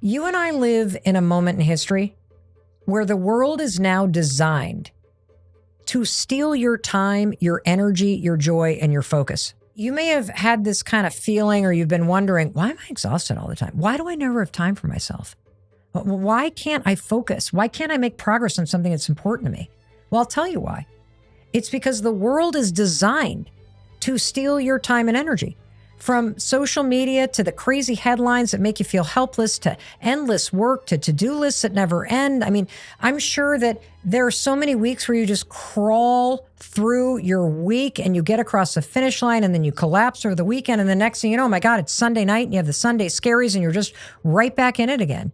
You and I live in a moment in history where the world is now designed to steal your time, your energy, your joy, and your focus. You may have had this kind of feeling, or you've been wondering, why am I exhausted all the time? Why do I never have time for myself? Why can't I focus? Why can't I make progress on something that's important to me? Well, I'll tell you why. It's because the world is designed to steal your time and energy. From social media to the crazy headlines that make you feel helpless, to endless work, to to-do lists that never end. I mean, I'm sure that there are so many weeks where you just crawl through your week and you get across the finish line and then you collapse over the weekend. And the next thing you know, oh my God, it's Sunday night and you have the Sunday scaries and you're just right back in it again.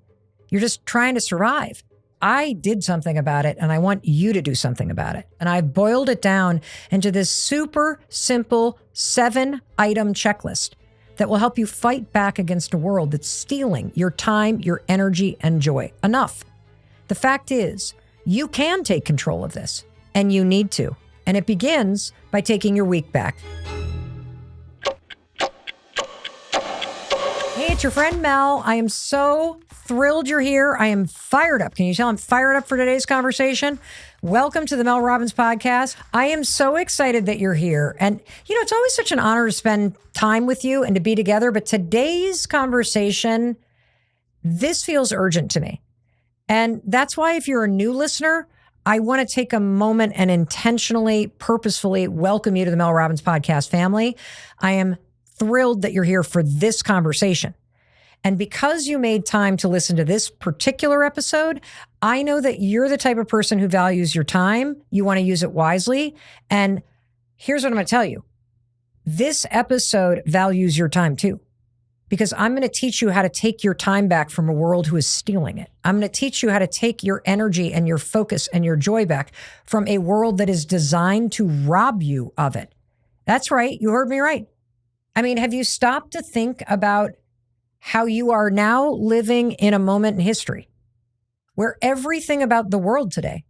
You're just trying to survive. I did something about it and I want you to do something about it. And I boiled it down into this super simple 7-item checklist that will help you fight back against a world that's stealing your time, your energy, and joy. Enough. The fact is, you can take control of this and you need to. And it begins by taking your week back. Hey, it's your friend Mel. I am so thrilled you're here. I am fired up. Can you tell I'm fired up for today's conversation? Welcome to the Mel Robbins podcast. I am so excited that you're here. And, you know, it's always such an honor to spend time with you and to be together. But today's conversation, this feels urgent to me. And that's why if you're a new listener, I want to take a moment and intentionally, purposefully welcome you to the Mel Robbins podcast family. I am thrilled that you're here for this conversation. And because you made time to listen to this particular episode, I know that you're the type of person who values your time. You want to use it wisely. And here's what I'm going to tell you. This episode values your time too, because I'm going to teach you how to take your time back from a world who is stealing it. I'm going to teach you how to take your energy and your focus and your joy back from a world that is designed to rob you of it. That's right. You heard me right. I mean, have you stopped to think about how you are now living in a moment in history where everything about the world today,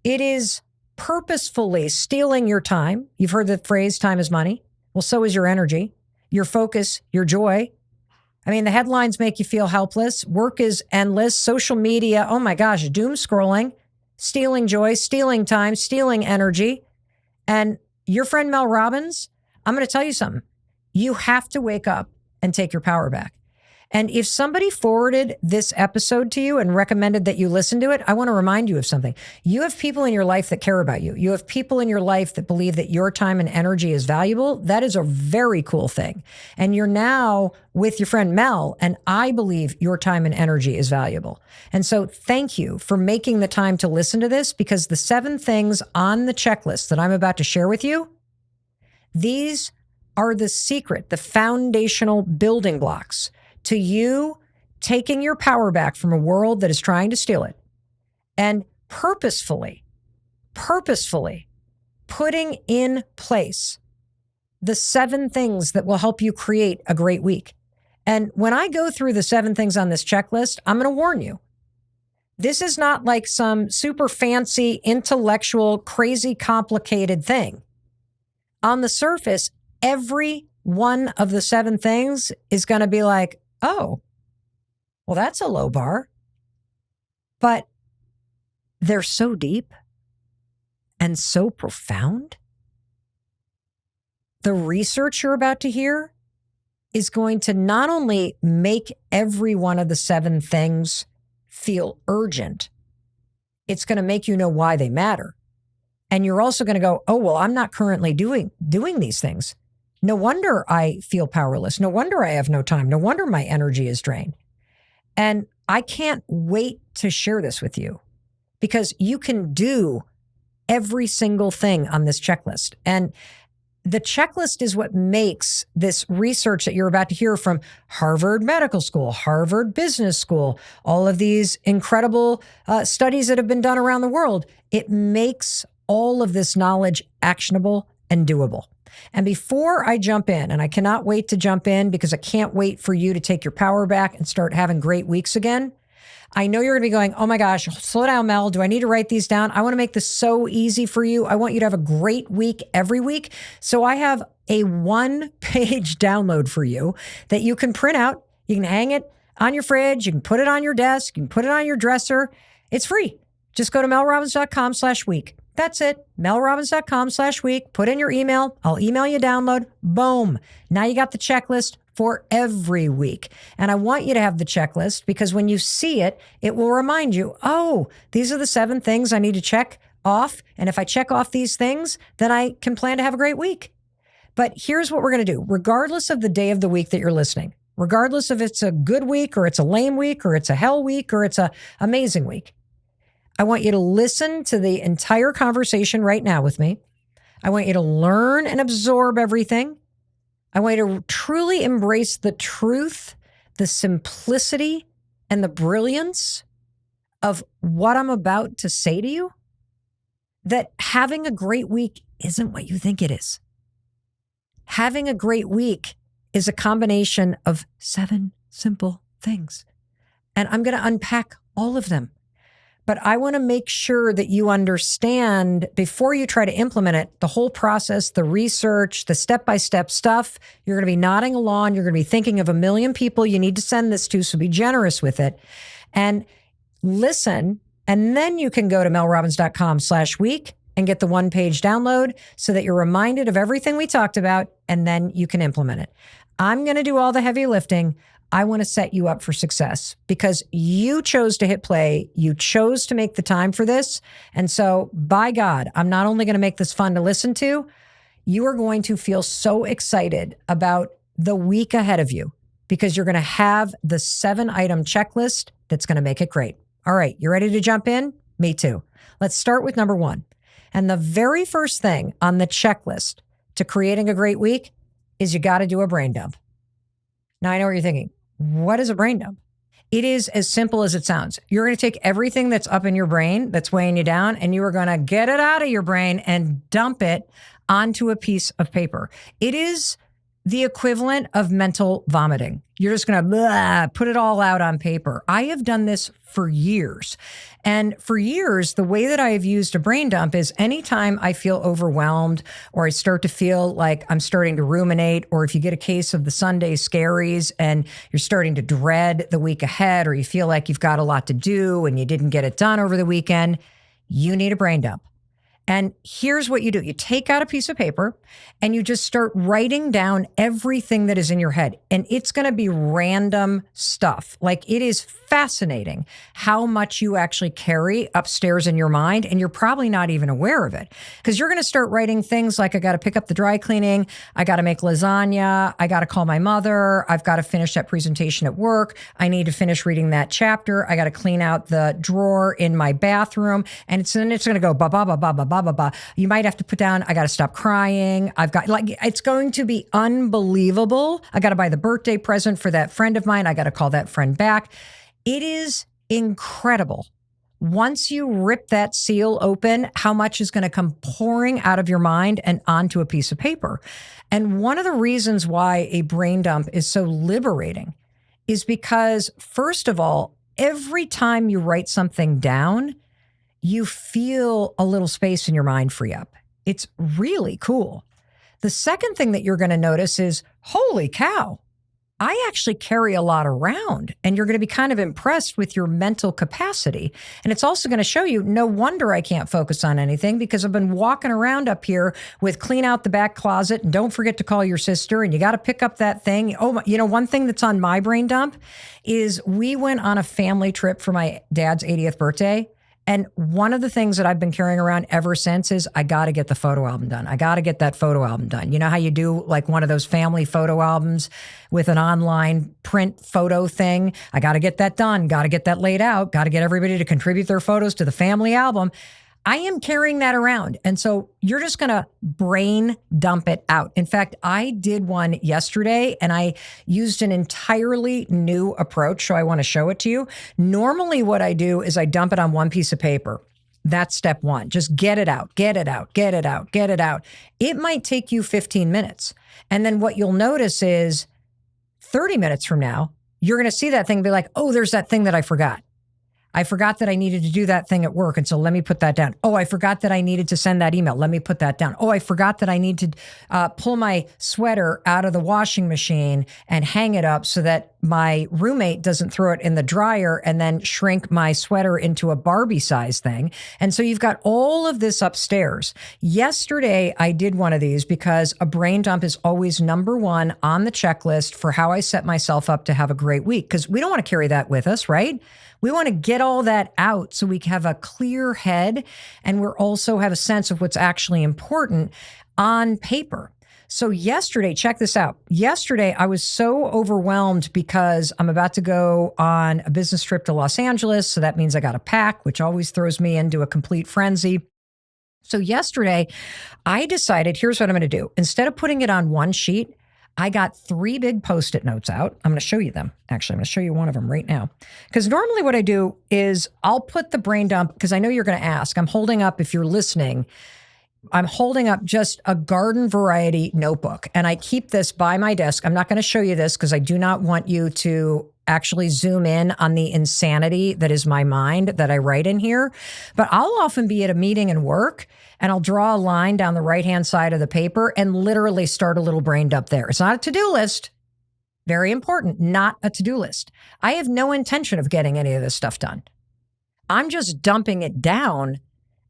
it is purposefully stealing your time. You've heard the phrase, time is money. Well, so is your energy, your focus, your joy. I mean, the headlines make you feel helpless. Work is endless. Social media, oh my gosh, doom scrolling, stealing joy, stealing time, stealing energy. And your friend Mel Robbins, I'm going to tell you something. You have to wake up and take your power back. And if somebody forwarded this episode to you and recommended that you listen to it, I want to remind you of something. You have people in your life that care about you. You have people in your life that believe that your time and energy is valuable. That is a very cool thing. And you're now with your friend Mel, and I believe your time and energy is valuable. And so thank you for making the time to listen to this, because the 7 things on the checklist that I'm about to share with you, these are the secret, the foundational building blocks to you taking your power back from a world that is trying to steal it and purposefully putting in place the 7 things that will help you create a great week. And when I go through the 7 things on this checklist, I'm going to warn you. This is not like some super fancy, intellectual, crazy, complicated thing. On the surface, every one of the 7 things is going to be like, oh, well, that's a low bar. But they're so deep and so profound. The research you're about to hear is going to not only make every one of the 7 things feel urgent, it's going to make you know why they matter. And you're also going to go, oh, well, I'm not currently doing these things. No wonder I feel powerless. No wonder I have no time. No wonder my energy is drained. And I can't wait to share this with you, because you can do every single thing on this checklist. And the checklist is what makes this research that you're about to hear from Harvard Medical School, Harvard Business School, all of these incredible studies that have been done around the world. It makes all of this knowledge actionable and doable. And before I jump in, and I cannot wait to jump in because I can't wait for you to take your power back and start having great weeks again. I know you're going to be going, oh my gosh, slow down, Mel. Do I need to write these down? I want to make this so easy for you. I want you to have a great week every week. So I have a 1-page download for you that you can print out. You can hang it on your fridge. You can put it on your desk. You can put it on your dresser. It's free. Just go to melrobbins.com/week. That's it. melrobbins.com/week. Put in your email. I'll email you a download. Boom. Now you got the checklist for every week. And I want you to have the checklist because when you see it, it will remind you, oh, these are the 7 things I need to check off. And if I check off these things, then I can plan to have a great week. But here's what we're going to do. Regardless of the day of the week that you're listening, regardless if it's a good week or it's a lame week or it's a hell week or it's a amazing week, I want you to listen to the entire conversation right now with me. I want you to learn and absorb everything. I want you to truly embrace the truth, the simplicity, and the brilliance of what I'm about to say to you. That having a great week isn't what you think it is. Having a great week is a combination of 7 simple things. And I'm going to unpack all of them. But I want to make sure that you understand before you try to implement it, the whole process, the research, the step-by-step stuff. You're going to be nodding along. You're going to be thinking of a million people you need to send this to, so be generous with it. And listen, and then you can go to melrobbins.com/week and get the 1-page download so that you're reminded of everything we talked about, and then you can implement it. I'm going to do all the heavy lifting. I want to set you up for success because you chose to hit play. You chose to make the time for this. And so, by God, I'm not only going to make this fun to listen to, you are going to feel so excited about the week ahead of you because you're going to have the 7-item checklist that's going to make it great. All right, you ready to jump in? Me too. Let's start with number 1. And the very first thing on the checklist to creating a great week is you got to do a brain dump. Now, I know what you're thinking. What is a brain dump? It is as simple as it sounds. You're going to take everything that's up in your brain that's weighing you down, and you are going to get it out of your brain and dump it onto a piece of paper. It is the equivalent of mental vomiting. You're just going to put it all out on paper. I have done this for years. And for years, the way that I have used a brain dump is anytime I feel overwhelmed or I start to feel like I'm starting to ruminate, or if you get a case of the Sunday scaries and you're starting to dread the week ahead, or you feel like you've got a lot to do and you didn't get it done over the weekend, you need a brain dump. And here's what you do. You take out a piece of paper and you just start writing down everything that is in your head. And it's going to be random stuff. Like, it is fascinating how much you actually carry upstairs in your mind. And you're probably not even aware of it because you're going to start writing things like, I got to pick up the dry cleaning. I got to make lasagna. I got to call my mother. I've got to finish that presentation at work. I need to finish reading that chapter. I got to clean out the drawer in my bathroom. And it's going to go ba ba ba ba ba ba. You might have to put down, I got to stop crying. It's going to be unbelievable. I got to buy the birthday present for that friend of mine. I got to call that friend back. It is incredible. Once you rip that seal open, how much is going to come pouring out of your mind and onto a piece of paper. And one of the reasons why a brain dump is so liberating is because, first of all, every time you write something down, you feel a little space in your mind free up. It's really cool. The second thing that you're going to notice is, holy cow, I actually carry a lot around, and you're going to be kind of impressed with your mental capacity. And it's also going to show you, no wonder I can't focus on anything because I've been walking around up here with clean out the back closet and don't forget to call your sister and you got to pick up that thing. Oh, one thing that's on my brain dump is we went on a family trip for my dad's 80th birthday. And one of the things that I've been carrying around ever since is I got to get the photo album done. I got to get that photo album done. You know how you do like one of those family photo albums with an online print photo thing? I got to get that done. Got to get that laid out. Got to get everybody to contribute their photos to the family album. I am carrying that around. And so you're just going to brain dump it out. In fact, I did one yesterday and I used an entirely new approach. So I want to show it to you. Normally what I do is I dump it on one piece of paper. That's step 1. Just get it out, get it out, get it out, get it out. It might take you 15 minutes. And then what you'll notice is 30 minutes from now, you're going to see that thing and be like, oh, there's that thing that I forgot. I forgot that I needed to do that thing at work. And so let me put that down. Oh, I forgot that I needed to send that email. Let me put that down. Oh, I forgot that I need to pull my sweater out of the washing machine and hang it up so that my roommate doesn't throw it in the dryer and then shrink my sweater into a Barbie size thing. And so you've got all of this upstairs. Yesterday, I did one of these because a brain dump is always number one on the checklist for how I set myself up to have a great week, because we don't want to carry that with us, right? We want to get all that out so we can have a clear head, and we're also have a sense of what's actually important on paper. So yesterday, check this out. Yesterday, I was so overwhelmed because I'm about to go on a business trip to Los Angeles. So that means I got to pack, which always throws me into a complete frenzy. So yesterday, I decided, here's what I'm going to do. Instead of putting it on one sheet, I got 3 big Post-it notes out. I'm going to show you them. Actually, I'm going to show you one of them right now. Because normally what I do is I'll put the brain dump, because I know you're going to ask. I'm holding up, if you're listening, I'm holding up just a garden variety notebook, and I keep this by my desk. I'm not going to show you this because I do not want you to actually zoom in on the insanity that is my mind that I write in here. But I'll often be at a meeting and work, and I'll draw a line down the right-hand side of the paper and literally start a little brain dump there. It's not a to-do list. Very important, not a to-do list. I have no intention of getting any of this stuff done. I'm just dumping it down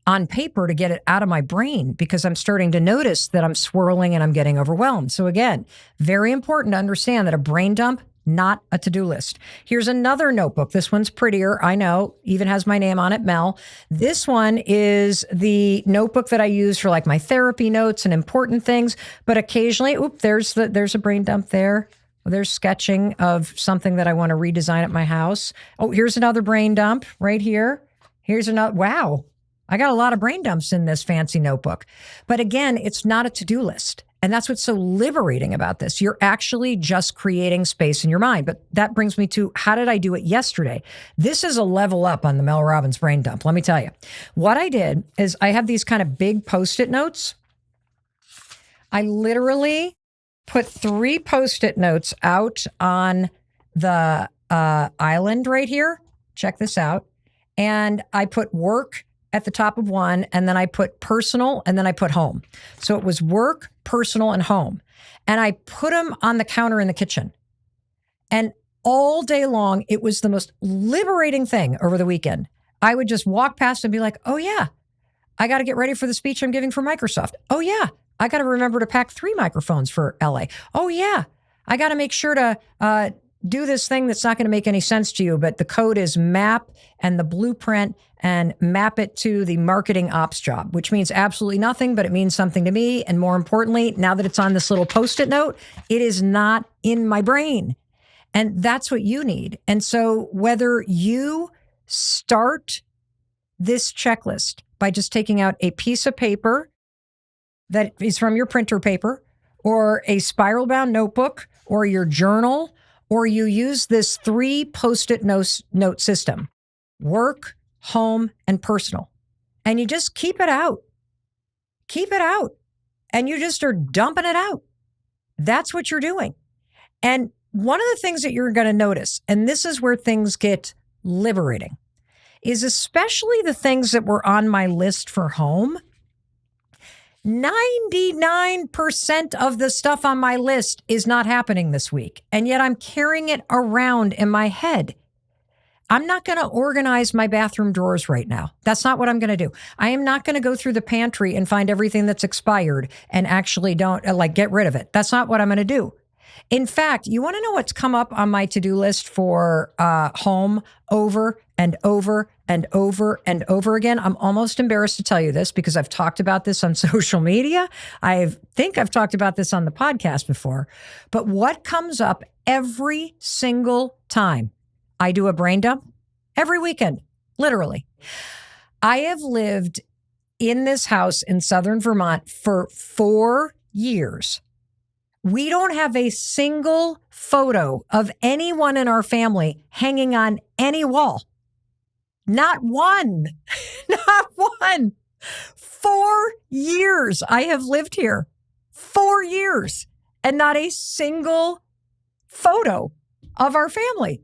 on paper to get it out of my brain because I'm starting to notice that I'm swirling and I'm getting overwhelmed. So again, very important to understand that a brain dump, not a to-do list. Here's another notebook. This one's prettier. I know, even has my name on it, Mel. This one is the notebook that I use for like my therapy notes and important things. But occasionally, there's a brain dump there. There's sketching of something that I want to redesign at my house. Oh, here's another brain dump right here. Here's another. Wow. I got a lot of brain dumps in this fancy notebook. But again, it's not a to-do list. And that's what's so liberating about this. You're actually just creating space in your mind. But that brings me to, how did I do it yesterday? This is a level up on the Mel Robbins brain dump. Let me tell you. What I did is I have these kind of big Post-it notes. I literally put 3 Post-it notes out on the island right here. Check this out. And I put work at the top of one, and then I put personal, and then I put home. So it was work, personal, and home. And I put them on the counter in the kitchen. And all day long, it was the most liberating thing over the weekend. I would just walk past and be like, oh yeah, I got to get ready for the speech I'm giving for Microsoft. Oh yeah, I got to remember to pack 3 microphones for LA. Oh yeah, I got to make sure to do this thing that's not going to make any sense to you, but the code is map and the blueprint and map it to the marketing ops job, which means absolutely nothing, but it means something to me. And more importantly, now that it's on this little Post-it note, it is not in my brain. And that's what you need. And so whether you start this checklist by just taking out a piece of paper that is from your printer paper, or a spiral bound notebook, or your journal, or you use this 3 Post-it note system, work, home, and personal, and you just keep it out. Keep it out. And you just are dumping it out. That's what you're doing. And one of the things that you're going to notice, and this is where things get liberating, is especially the things that were on my list for home. 99% of the stuff on my list is not happening this week. And yet I'm carrying it around in my head. I'm not going to organize my bathroom drawers right now. That's not what I'm going to do. I am not going to go through the pantry and find everything that's expired and actually get rid of it. That's not what I'm going to do. In fact, you want to know what's come up on my to-do list for home over and over and over and over again? I'm almost embarrassed to tell you this because I've talked about this on social media. I think I've talked about this on the podcast before. But what comes up every single time I do a brain dump? Every weekend, literally. I have lived in this house in Southern Vermont for 4 years. We don't have a single photo of anyone in our family hanging on any wall. Not one. Not one. 4 years I have lived here. 4 years. And not a single photo of our family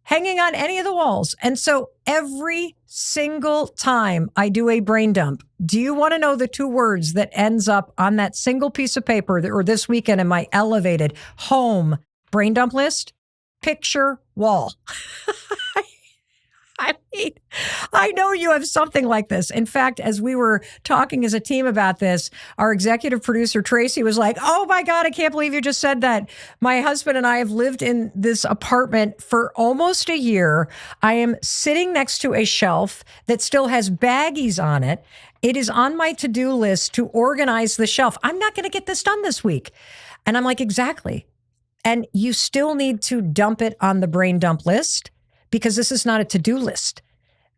hanging on any of the walls. And so every single time I do a brain dump, do you want to know the 2 words that ends up on that single piece of paper or this weekend in my elevated home brain dump list? picture wall. I mean, I know you have something like this. In fact, as we were talking as a team about this, our executive producer, Tracy, was like, oh my God, I can't believe you just said that. My husband and I have lived in this apartment for almost a year. I am sitting next to a shelf that still has baggies on it. It is on my to-do list to organize the shelf. I'm not going to get this done this week. And I'm like, exactly. And you still need to dump it on the brain dump list, because this is not a to-do list.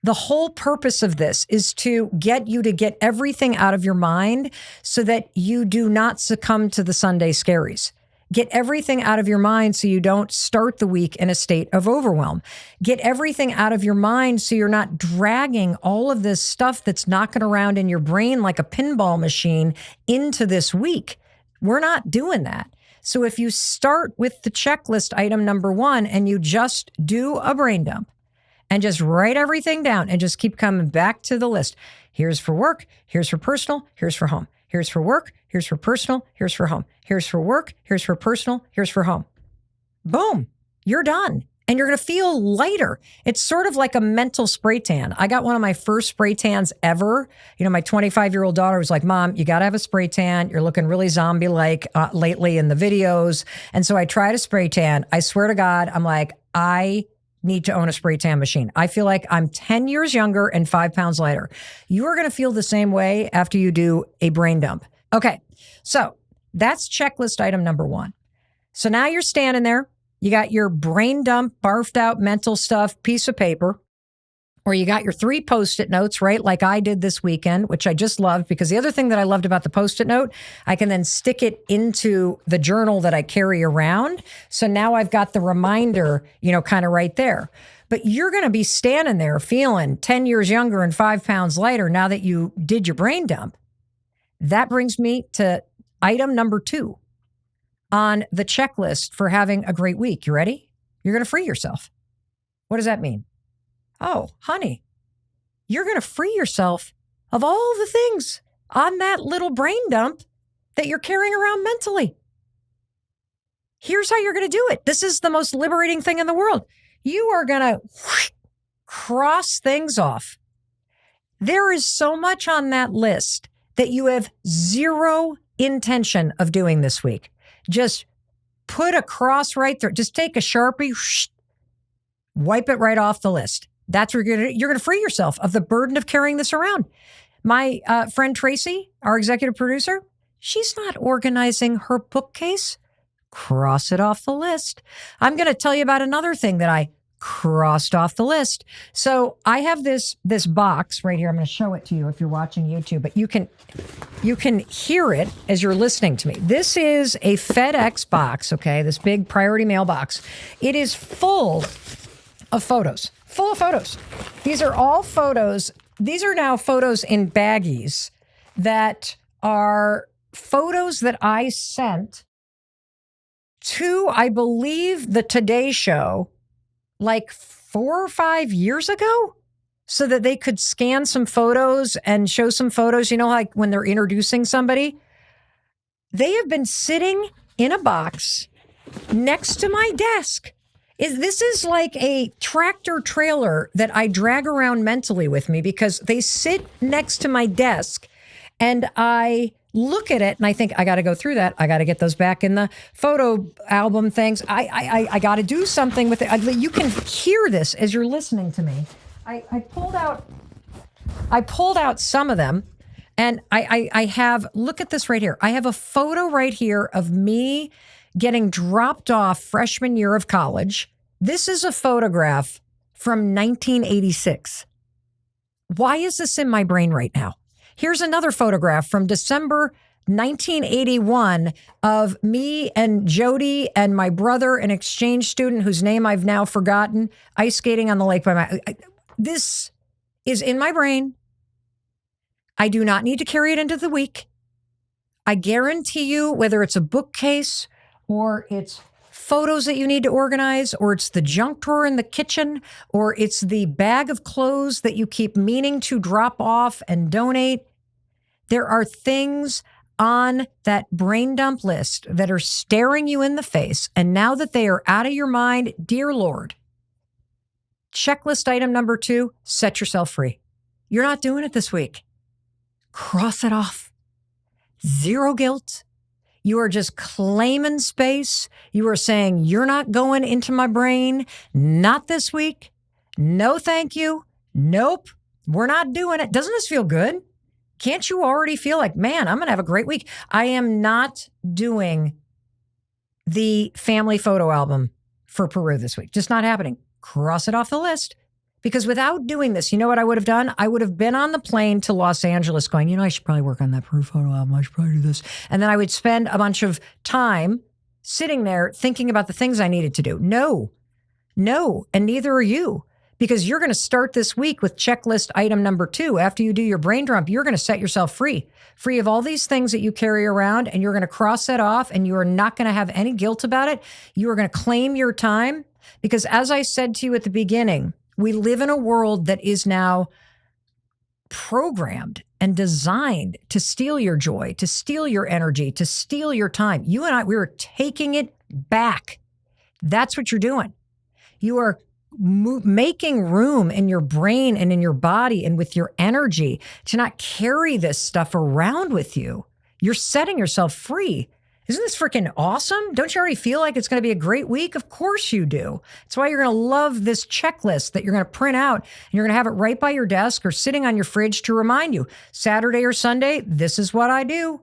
The whole purpose of this is to get you to get everything out of your mind so that you do not succumb to the Sunday scaries. Get everything out of your mind so you don't start the week in a state of overwhelm. Get everything out of your mind so you're not dragging all of this stuff that's knocking around in your brain like a pinball machine into this week. We're not doing that. So if you start with the checklist item number 1 and you just do a brain dump and just write everything down and just keep coming back to the list. Here's for work, here's for personal, here's for home. Here's for work, here's for personal, here's for home. Here's for work, here's for personal, here's for home. Boom, you're done. And you're going to feel lighter. It's sort of like a mental spray tan. I got one of my first spray tans ever. You know, my 25-year-old daughter was like, Mom, you got to have a spray tan. You're looking really zombie-like lately in the videos. And so I tried a spray tan. I swear to God, I'm like, I need to own a spray tan machine. I feel like I'm 10 years younger and 5 pounds lighter. You are going to feel the same way after you do a brain dump. Okay, so that's checklist item number 1. So now you're standing there. You got your brain dump, barfed out mental stuff, piece of paper, or you got your 3 Post-it notes, right? Like I did this weekend, which I just loved, because the other thing that I loved about the Post-it note, I can then stick it into the journal that I carry around. So now I've got the reminder, you know, kind of right there. But you're going to be standing there feeling 10 years younger and 5 pounds lighter now that you did your brain dump. That brings me to item number 2. On the checklist for having a great week. You ready? You're going to free yourself. What does that mean? Oh, honey, you're going to free yourself of all the things on that little brain dump that you're carrying around mentally. Here's how you're going to do it. This is the most liberating thing in the world. You are going to cross things off. There is so much on that list that you have zero intention of doing this week. Just put a cross right there. Just take a Sharpie, wipe it right off the list. That's where you're going to free yourself of the burden of carrying this around. My friend Tracy, our executive producer, she's not organizing her bookcase. Cross it off the list. I'm going to tell you about another thing that I crossed off the list. So I have this box right here. I'm going to show it to you if you're watching YouTube, but you can hear it as you're listening to me. This is a FedEx box, okay? This big priority mail box. It is full of photos. Full of photos. These are all photos. These are now photos in baggies that are photos that I sent to, I believe, the Today Show like 4 or 5 years ago, so that they could scan some photos and show some photos, you know, like when they're introducing somebody. They have been sitting in a box next to my desk. This is like a tractor trailer that I drag around mentally with me, because they sit next to my desk and I look at it and I think, I got to go through that. I got to get those back in the photo album things. I got to do something with it. You can hear this as you're listening to me. I pulled out some of them, and I have, look at this right here. I have a photo right here of me getting dropped off freshman year of college. This is a photograph from 1986. Why is this in my brain right now? Here's another photograph from December 1981 of me and Jody and my brother, an exchange student whose name I've now forgotten, ice skating on the lake by my... This is in my brain. I do not need to carry it into the week. I guarantee you, whether it's a bookcase or it's photos that you need to organize, or it's the junk drawer in the kitchen, or it's the bag of clothes that you keep meaning to drop off and donate, there are things on that brain dump list that are staring you in the face, and now that they are out of your mind, dear Lord, checklist item number 2, set yourself free. You're not doing it this week. Cross it off. Zero guilt. You are just claiming space. You are saying, you're not going into my brain. Not this week. No, thank you. Nope. We're not doing it. Doesn't this feel good? Can't you already feel like, man, I'm going to have a great week? I am not doing the family photo album for Peru this week. Just not happening. Cross it off the list. Because without doing this, you know what I would have done? I would have been on the plane to Los Angeles going, I should probably work on that Peru photo album. I should probably do this. And then I would spend a bunch of time sitting there thinking about the things I needed to do. No. And neither are you. Because you're going to start this week with checklist item number 2. After you do your brain dump, you're going to set yourself free of all these things that you carry around, and you're going to cross that off, and you are not going to have any guilt about it. You are going to claim your time, because as I said to you at the beginning, we live in a world that is now programmed and designed to steal your joy, to steal your energy, to steal your time. You and I, we are taking it back. That's what you're doing. You are making room in your brain and in your body and with your energy to not carry this stuff around with you. You're setting yourself free. Isn't this freaking awesome? Don't you already feel like it's going to be a great week? Of course you do. That's why you're going to love this checklist that you're going to print out, and you're going to have it right by your desk or sitting on your fridge to remind you, Saturday or Sunday, this is what I do.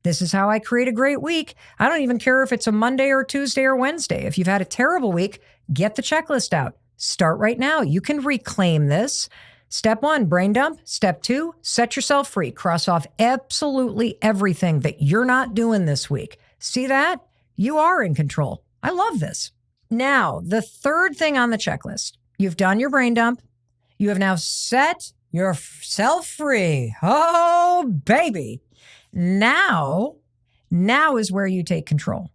This is how I create a great week. I don't even care if it's a Monday or Tuesday or Wednesday. If you've had a terrible week, get the checklist out. Start right now. You can reclaim this. Step 1, brain dump. Step 2, set yourself free. Cross off absolutely everything that you're not doing this week. See that? You are in control. I love this. Now, the third thing on the checklist, you've done your brain dump. You have now set yourself free. Oh, baby. Now is where you take control.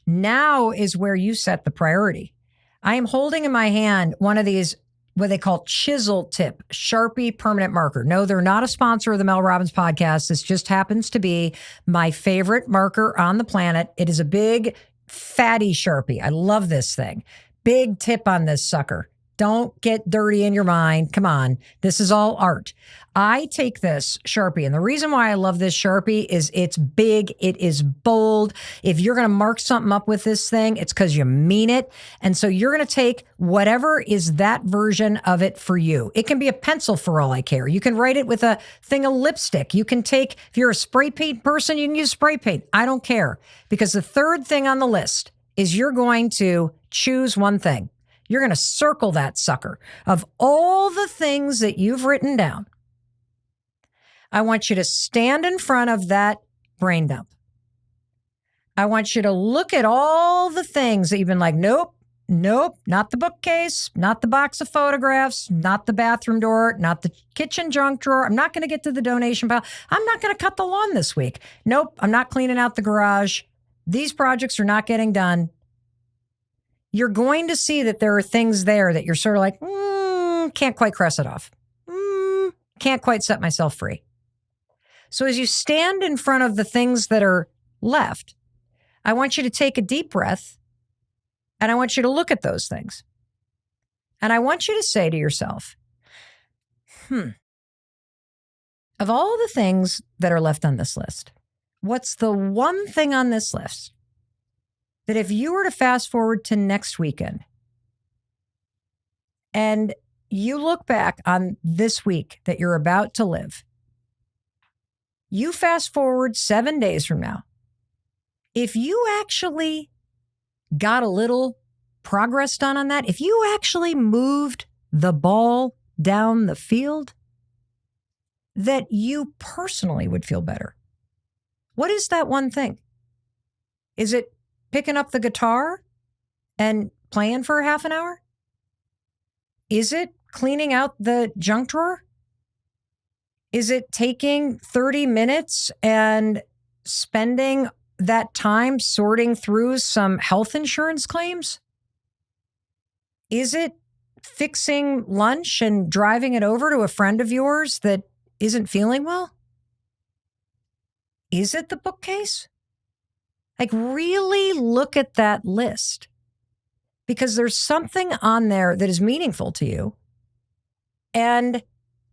Now is where you set the priority. I am holding in my hand one of these, what they call chisel tip Sharpie permanent marker. No, they're not a sponsor of the Mel Robbins podcast. This just happens to be my favorite marker on the planet. It is a big, fatty Sharpie. I love this thing. Big tip on this sucker. Don't get dirty in your mind. Come on. This is all art. I take this Sharpie, and the reason why I love this Sharpie is it's big, it is bold. If you're going to mark something up with this thing, it's because you mean it. And so you're going to take whatever is that version of it for you. It can be a pencil for all I care. You can write it with a thing of lipstick. You can take, if you're a spray paint person, you can use spray paint. I don't care. Because the third thing on the list is you're going to choose one thing. You're going to circle that sucker. Of all the things that you've written down, I want you to stand in front of that brain dump. I want you to look at all the things that you've been like, nope, not the bookcase, not the box of photographs, not the bathroom door, not the kitchen junk drawer. I'm not going to get to the donation pile. I'm not going to cut the lawn this week. Nope, I'm not cleaning out the garage. These projects are not getting done. You're going to see that there are things there that you're sort of like, can't quite cross it off. Can't quite set myself free. So as you stand in front of the things that are left, I want you to take a deep breath, and I want you to look at those things. And I want you to say to yourself, of all the things that are left on this list, what's the one thing on this list that if you were to fast forward to next weekend and you look back on this week that you're about to live, you fast forward 7 days from now, if you actually got a little progress done on that, if you actually moved the ball down the field, that you personally would feel better. What is that one thing? Is it picking up the guitar and playing for half an hour? Is it cleaning out the junk drawer? Is it taking 30 minutes and spending that time sorting through some health insurance claims? Is it fixing lunch and driving it over to a friend of yours that isn't feeling well? Is it the bookcase? Like, really look at that list, because there's something on there that is meaningful to you. And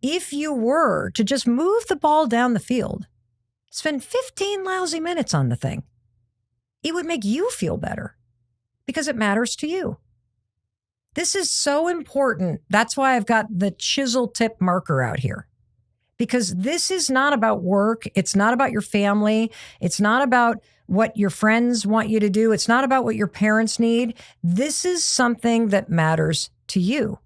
if you were to just move the ball down the field, spend 15 lousy minutes on the thing, it would make you feel better because it matters to you. This is so important. That's why I've got the chisel tip marker out here, because this is not about work. It's not about your family. It's not about what your friends want you to do. It's not about what your parents need. This is something that matters to you.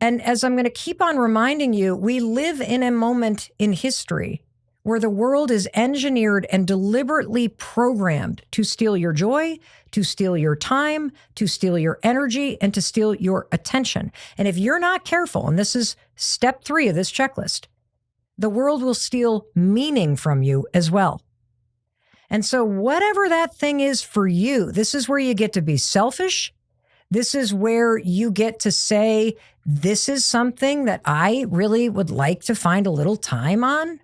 And as I'm going to keep on reminding you, we live in a moment in history where the world is engineered and deliberately programmed to steal your joy, to steal your time, to steal your energy, and to steal your attention. And if you're not careful, and this is step 3 of this checklist, the world will steal meaning from you as well. And so whatever that thing is for you, this is where you get to be selfish. This is where you get to say, this is something that I really would like to find a little time on.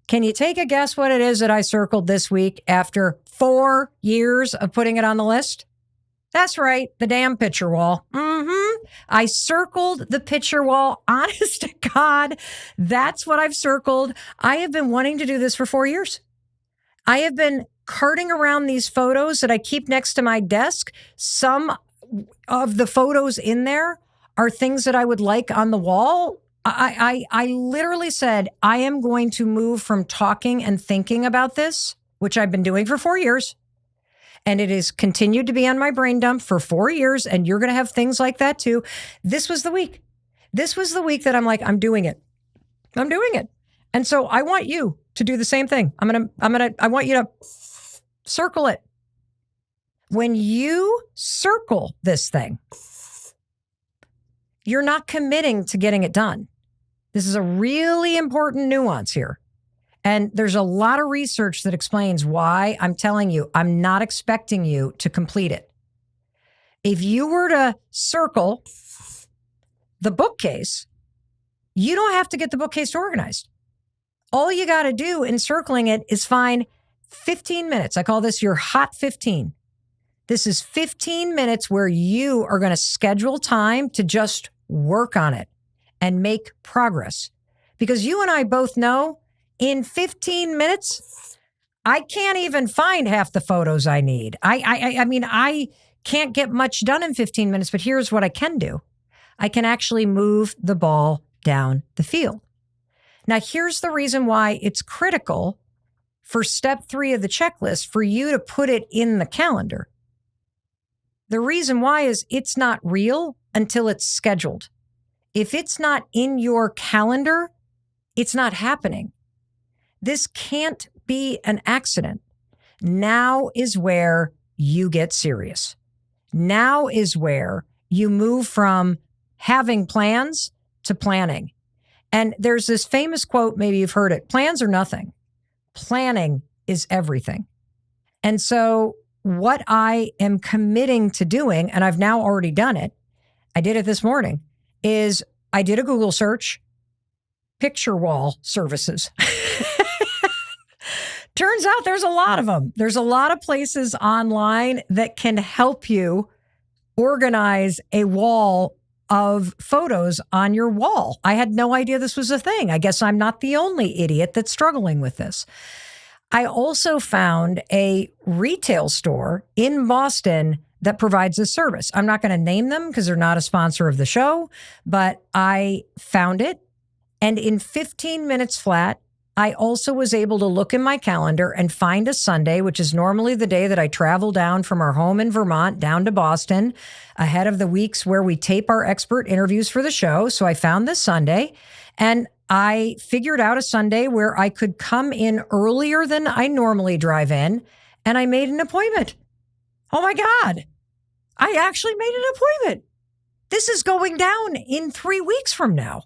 Can you take a guess what it is that I circled this week after 4 years of putting it on the list? That's right, the damn picture wall. I circled the picture wall. Honest to God, that's what I've circled. I have been wanting to do this for 4 years. I have been carting around these photos that I keep next to my desk. Some of the photos in there are things that I would like on the wall. I literally said, I am going to move from talking and thinking about this, which I've been doing for 4 years. And it has continued to be on my brain dump for 4 years. And you're going to have things like that too. This was the week. This was the week that I'm like, I'm doing it. I'm doing it. And so I want you to do the same thing. I want you to circle it. When you circle this thing, you're not committing to getting it done. This is a really important nuance here. And there's a lot of research that explains why I'm telling you, I'm not expecting you to complete it. If you were to circle the bookcase, you don't have to get the bookcase organized. All you got to do in circling it is find 15 minutes. I call this your hot 15. This is 15 minutes where you are going to schedule time to just work on it and make progress. Because you and I both know in 15 minutes, I can't even find half the photos I need. I mean, I can't get much done in 15 minutes, but here's what I can do. I can actually move the ball down the field. Now, here's the reason why it's critical for step 3 of the checklist for you to put it in the calendar. The reason why is it's not real until it's scheduled. If it's not in your calendar, it's not happening. This can't be an accident. Now is where you get serious. Now is where you move from having plans to planning. And there's this famous quote, maybe you've heard it, plans are nothing. Planning is everything. And so what I am committing to doing, and I've now already done it, I did it this morning, is I did a Google search, picture wall services. Turns out there's a lot of them. There's a lot of places online that can help you organize a wall of photos on your wall. I had no idea this was a thing. I guess I'm not the only idiot that's struggling with this. I also found a retail store in Boston that provides this service. I'm not going to name them because they're not a sponsor of the show, but I found it. And in 15 minutes flat, I also was able to look in my calendar and find a Sunday, which is normally the day that I travel down from our home in Vermont down to Boston ahead of the weeks where we tape our expert interviews for the show. So I found this Sunday and I figured out a Sunday where I could come in earlier than I normally drive in, and I made an appointment. Oh my God, I actually made an appointment. This is going down in 3 weeks from now.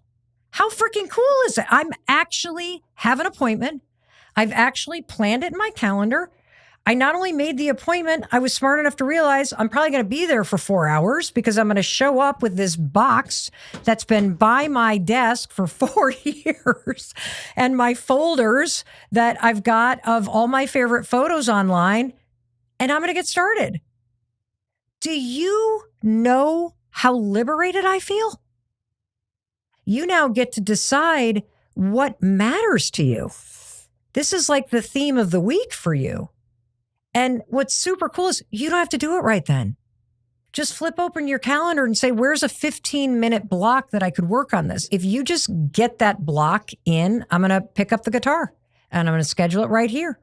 How freaking cool is it? I'm actually have an appointment. I've actually planned it in my calendar. I not only made the appointment, I was smart enough to realize I'm probably going to be there for 4 hours because I'm going to show up with this box that's been by my desk for 4 years and my folders that I've got of all my favorite photos online, and I'm going to get started. Do you know how liberated I feel? You now get to decide what matters to you. This is like the theme of the week for you. And what's super cool is you don't have to do it right then. Just flip open your calendar and say, where's a 15-minute block that I could work on this? If you just get that block in, I'm going to pick up the guitar and I'm going to schedule it right here.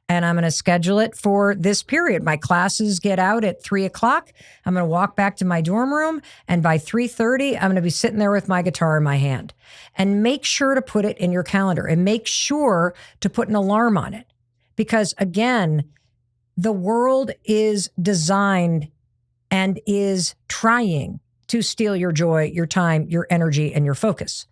And I'm going to schedule it for this period. My classes get out at 3:00. I'm going to walk back to my dorm room. And by 3:30, I'm going to be sitting there with my guitar in my hand. And make sure to put it in your calendar and make sure to put an alarm on it. Because again, the world is designed and is trying to steal your joy, your time, your energy, and your focus.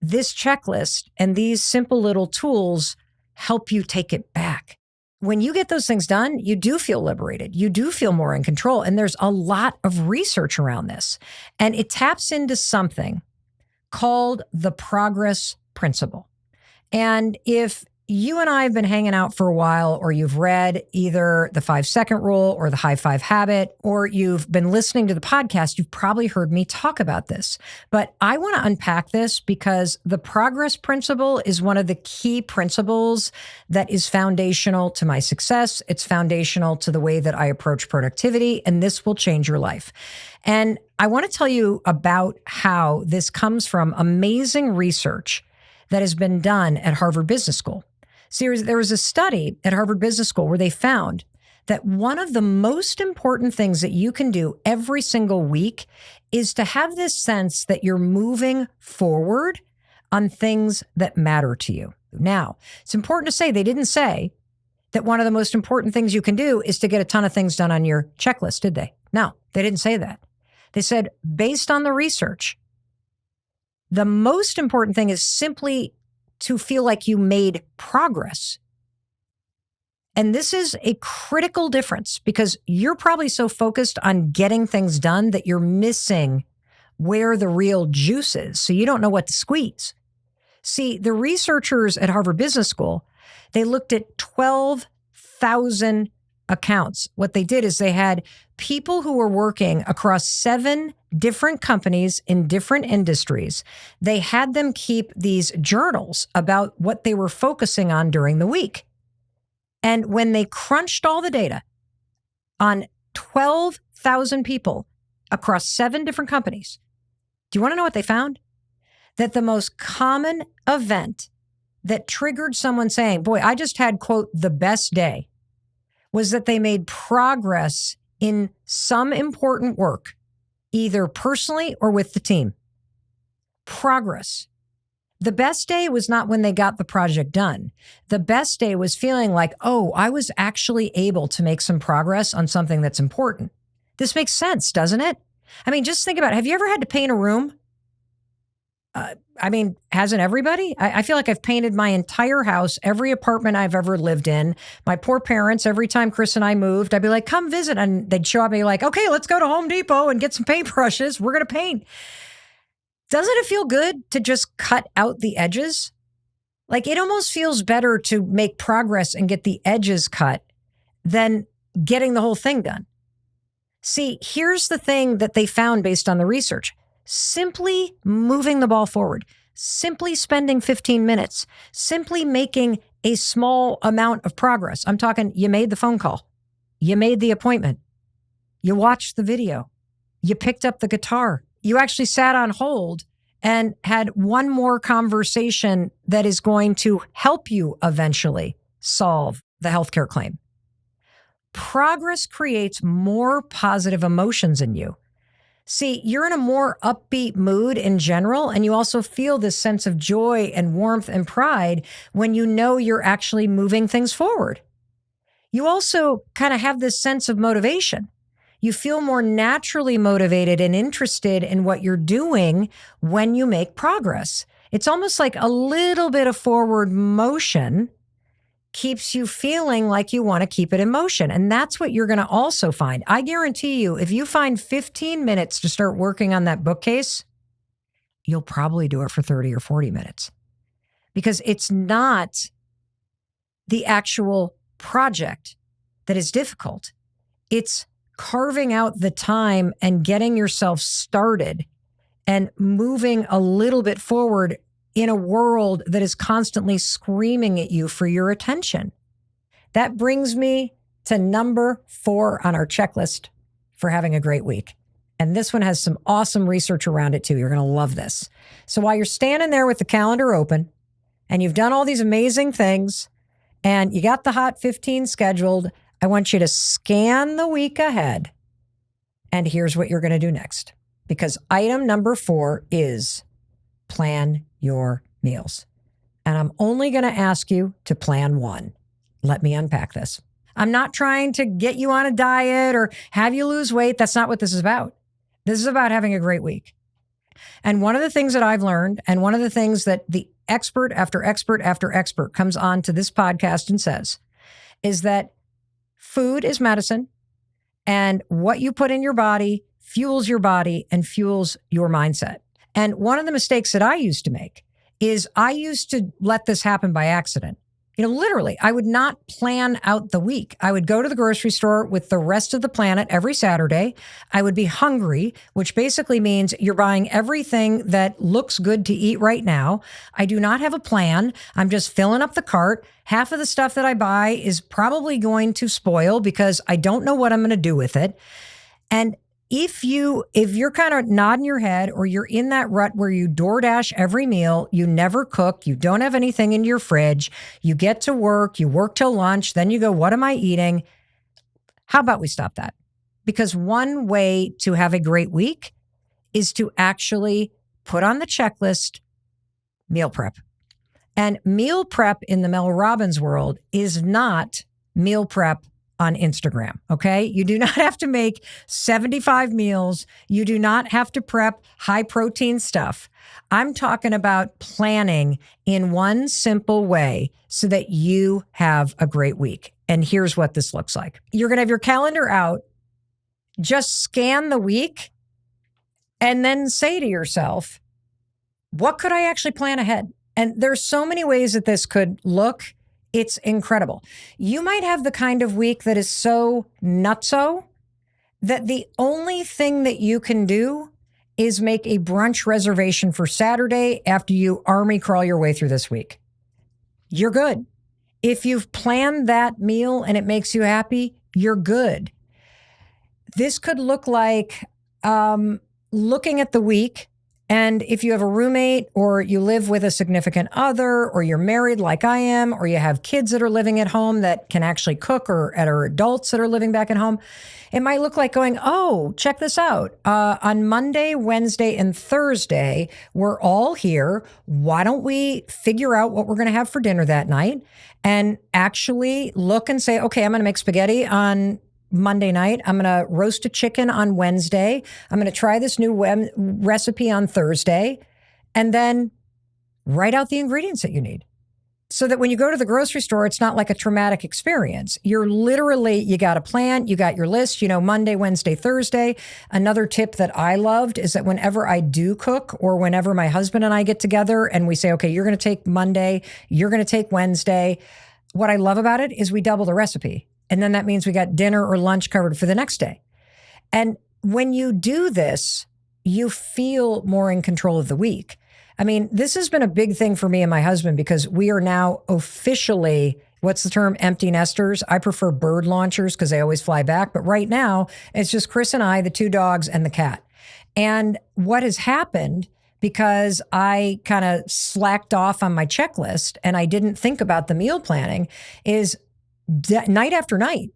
This checklist and these simple little tools help you take it back. When you get those things done, you do feel liberated. You do feel more in control. And there's a lot of research around this. And it taps into something called the progress principle. And if you and I have been hanging out for a while, or you've read either the 5-second rule or the high five habit, or you've been listening to the podcast, you've probably heard me talk about this. But I want to unpack this because the progress principle is one of the key principles that is foundational to my success. It's foundational to the way that I approach productivity, and this will change your life. And I want to tell you about how this comes from amazing research that has been done at Harvard Business School. There was a study at Harvard Business School where they found that one of the most important things that you can do every single week is to have this sense that you're moving forward on things that matter to you. Now, it's important to say they didn't say that one of the most important things you can do is to get a ton of things done on your checklist, did they? No, they didn't say that. They said, based on the research, the most important thing is simply to feel like you made progress. And this is a critical difference because you're probably so focused on getting things done that you're missing where the real juice is. So you don't know what to squeeze. See, the researchers at Harvard Business School, they looked at 12,000 accounts. What they did is they had people who were working across 7 different companies in different industries. They had them keep these journals about what they were focusing on during the week. And when they crunched all the data on 12,000 people across 7 different companies, do you want to know what they found? That the most common event that triggered someone saying, boy, I just had, quote, the best day, was that they made progress in some important work, either personally or with the team. Progress. The best day was not when they got the project done. The best day was feeling like, oh, I was actually able to make some progress on something that's important. This makes sense, doesn't it? I mean, just think about it. Have you ever had to paint a room? Hasn't everybody? I feel like I've painted my entire house, every apartment I've ever lived in. My poor parents, every time Chris and I moved, I'd be like, come visit. And they'd show up and be like, okay, let's go to Home Depot and get some paintbrushes. We're going to paint. Doesn't it feel good to just cut out the edges? Like it almost feels better to make progress and get the edges cut than getting the whole thing done. See, here's the thing that they found based on the research. Simply moving the ball forward, simply spending 15 minutes, simply making a small amount of progress. I'm talking, you made the phone call, you made the appointment, you watched the video, you picked up the guitar, you actually sat on hold and had one more conversation that is going to help you eventually solve the healthcare claim. Progress creates more positive emotions in you. See, you're in a more upbeat mood in general, and you also feel this sense of joy and warmth and pride when you know you're actually moving things forward. You also kind of have this sense of motivation. You feel more naturally motivated and interested in what you're doing when you make progress. It's almost like a little bit of forward motion keeps you feeling like you want to keep it in motion. And that's what you're going to also find. I guarantee you, if you find 15 minutes to start working on that bookcase, you'll probably do it for 30 or 40 minutes, because it's not the actual project that is difficult. It's carving out the time and getting yourself started and moving a little bit forward in a world that is constantly screaming at you for your attention. That brings me to number 4 on our checklist for having a great week. And this one has some awesome research around it too. You're going to love this. So while you're standing there with the calendar open and you've done all these amazing things and you got the Hot 15 scheduled, I want you to scan the week ahead. And here's what you're going to do next. Because item number 4 is plan your meals. And I'm only going to ask you to plan one. Let me unpack this. I'm not trying to get you on a diet or have you lose weight. That's not what this is about. This is about having a great week. And one of the things that I've learned, and one of the things that the expert after expert after expert comes on to this podcast and says, is that food is medicine, and what you put in your body fuels your body and fuels your mindset. And one of the mistakes that I used to make is I used to let this happen by accident. Literally, I would not plan out the week. I would go to the grocery store with the rest of the planet every Saturday. I would be hungry, which basically means you're buying everything that looks good to eat right now. I do not have a plan. I'm just filling up the cart. Half of the stuff that I buy is probably going to spoil because I don't know what I'm going to do with it. And if you're kind of nodding your head, or you're in that rut where you DoorDash every meal, you never cook, you don't have anything in your fridge, you get to work, you work till lunch, then you go, what am I eating? How about we stop that? Because one way to have a great week is to actually put on the checklist meal prep. And meal prep in the Mel Robbins world is not meal prep on Instagram, okay? You do not have to make 75 meals. You do not have to prep high protein stuff. I'm talking about planning in one simple way so that you have a great week. And here's what this looks like. You're going to have your calendar out. Just scan the week and then say to yourself, what could I actually plan ahead? And there's so many ways that this could look. It's incredible. You might have the kind of week that is so nutso that the only thing that you can do is make a brunch reservation for Saturday after you army crawl your way through this week. You're good. If you've planned that meal and it makes you happy, you're good. This could look like looking at the week. And if you have a roommate, or you live with a significant other, or you're married like I am, or you have kids that are living at home that can actually cook, or adults that are living back at home, it might look like going, oh, check this out. On Monday, Wednesday, and Thursday, we're all here. Why don't we figure out what we're going to have for dinner that night and actually look and say, okay, I'm going to make spaghetti on Monday night. I'm going to roast a chicken on Wednesday. I'm going to try this new recipe on Thursday, and then write out the ingredients that you need so that when you go to the grocery store, it's not like a traumatic experience. You got a plan, you got your list, Monday, Wednesday, Thursday. Another tip that I loved is that whenever I do cook, or whenever my husband and I get together and we say, okay, you're going to take Monday, you're going to take Wednesday. What I love about it is we double the recipe. And then that means we got dinner or lunch covered for the next day. And when you do this, you feel more in control of the week. I mean, this has been a big thing for me and my husband because we are now officially, what's the term, empty nesters. I prefer bird launchers because they always fly back. But right now, it's just Chris and I, the 2 dogs, and the cat. And what has happened, because I kind of slacked off on my checklist and I didn't think about the meal planning, is night after night,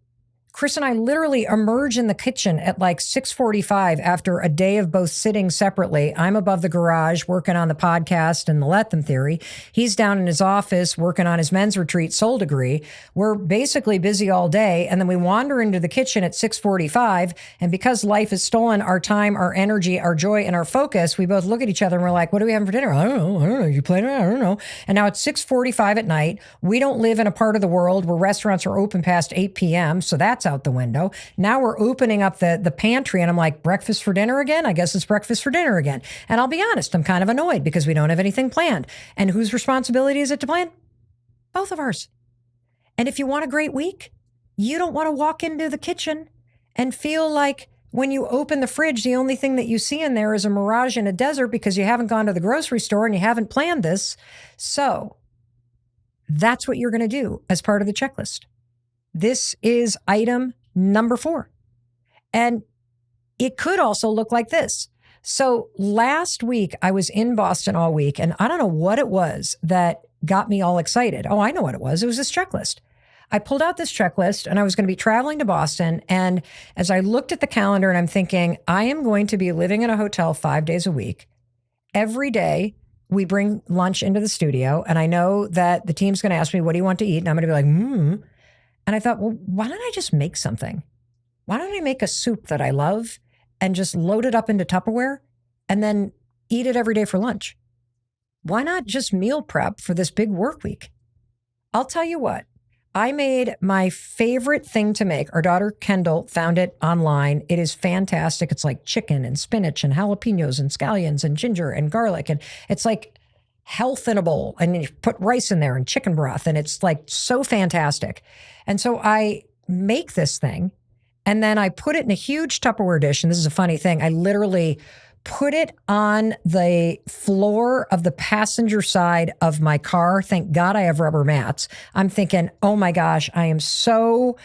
Chris and I literally emerge in the kitchen at like 6:45 after a day of both sitting separately. I'm above the garage working on the podcast and the Let Them theory. He's down in his office working on his men's retreat soul degree. We're basically busy all day. And then we wander into the kitchen at 6:45. And because life has stolen our time, our energy, our joy, and our focus, we both look at each other and we're like, what are we having for dinner? I don't know. You planning it? I don't know. And now it's 6:45 at night. We don't live in a part of the world where restaurants are open past 8 p.m. So that's out the window. Now we're opening up the pantry and I'm like, breakfast for dinner again? I guess it's breakfast for dinner again. And I'll be honest, I'm kind of annoyed because we don't have anything planned. And whose responsibility is it to plan? Both of ours. And if you want a great week, you don't want to walk into the kitchen and feel like when you open the fridge, the only thing that you see in there is a mirage in a desert because you haven't gone to the grocery store and you haven't planned this. So that's what you're going to do as part of the checklist. This is item number 4. And it could also look like this. So last week, I was in Boston all week, and I don't know what it was that got me all excited. Oh, I know what it was. It was this checklist. I pulled out this checklist, and I was going to be traveling to Boston. And as I looked at the calendar, and I'm thinking, I am going to be living in a hotel 5 days a week. Every day, we bring lunch into the studio, and I know that the team's going to ask me, what do you want to eat? And I'm going to be like, And I thought, well, why don't I just make something? Why don't I make a soup that I love and just load it up into Tupperware and then eat it every day for lunch? Why not just meal prep for this big work week? I'll tell you what, I made my favorite thing to make. Our daughter Kendall found it online. It is fantastic. It's like chicken and spinach and jalapenos and scallions and ginger and garlic. And it's like health in a bowl. And you put rice in there and chicken broth. And it's like so fantastic. And so I make this thing and then I put it in a huge Tupperware dish. And this is a funny thing. I literally put it on the floor of the passenger side of my car. Thank God I have rubber mats. I'm thinking, oh my gosh, I am so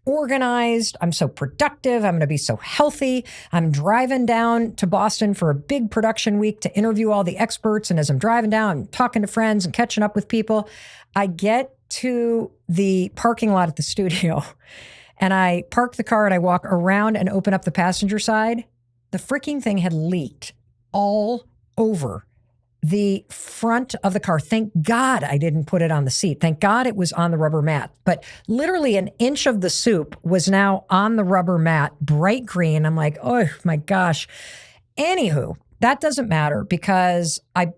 organized. I'm so productive. I'm going to be so healthy. I'm driving down to Boston for a big production week to interview all the experts. And as I'm driving down, I'm talking to friends and catching up with people. I get to the parking lot at the studio and I park the car and I walk around and open up the passenger side. The freaking thing had leaked all over the front of the car. Thank God I didn't put it on the seat. Thank God it was on the rubber mat. But literally an inch of the soup was now on the rubber mat, bright green. I'm like, oh my gosh. Anywho, that doesn't matter because I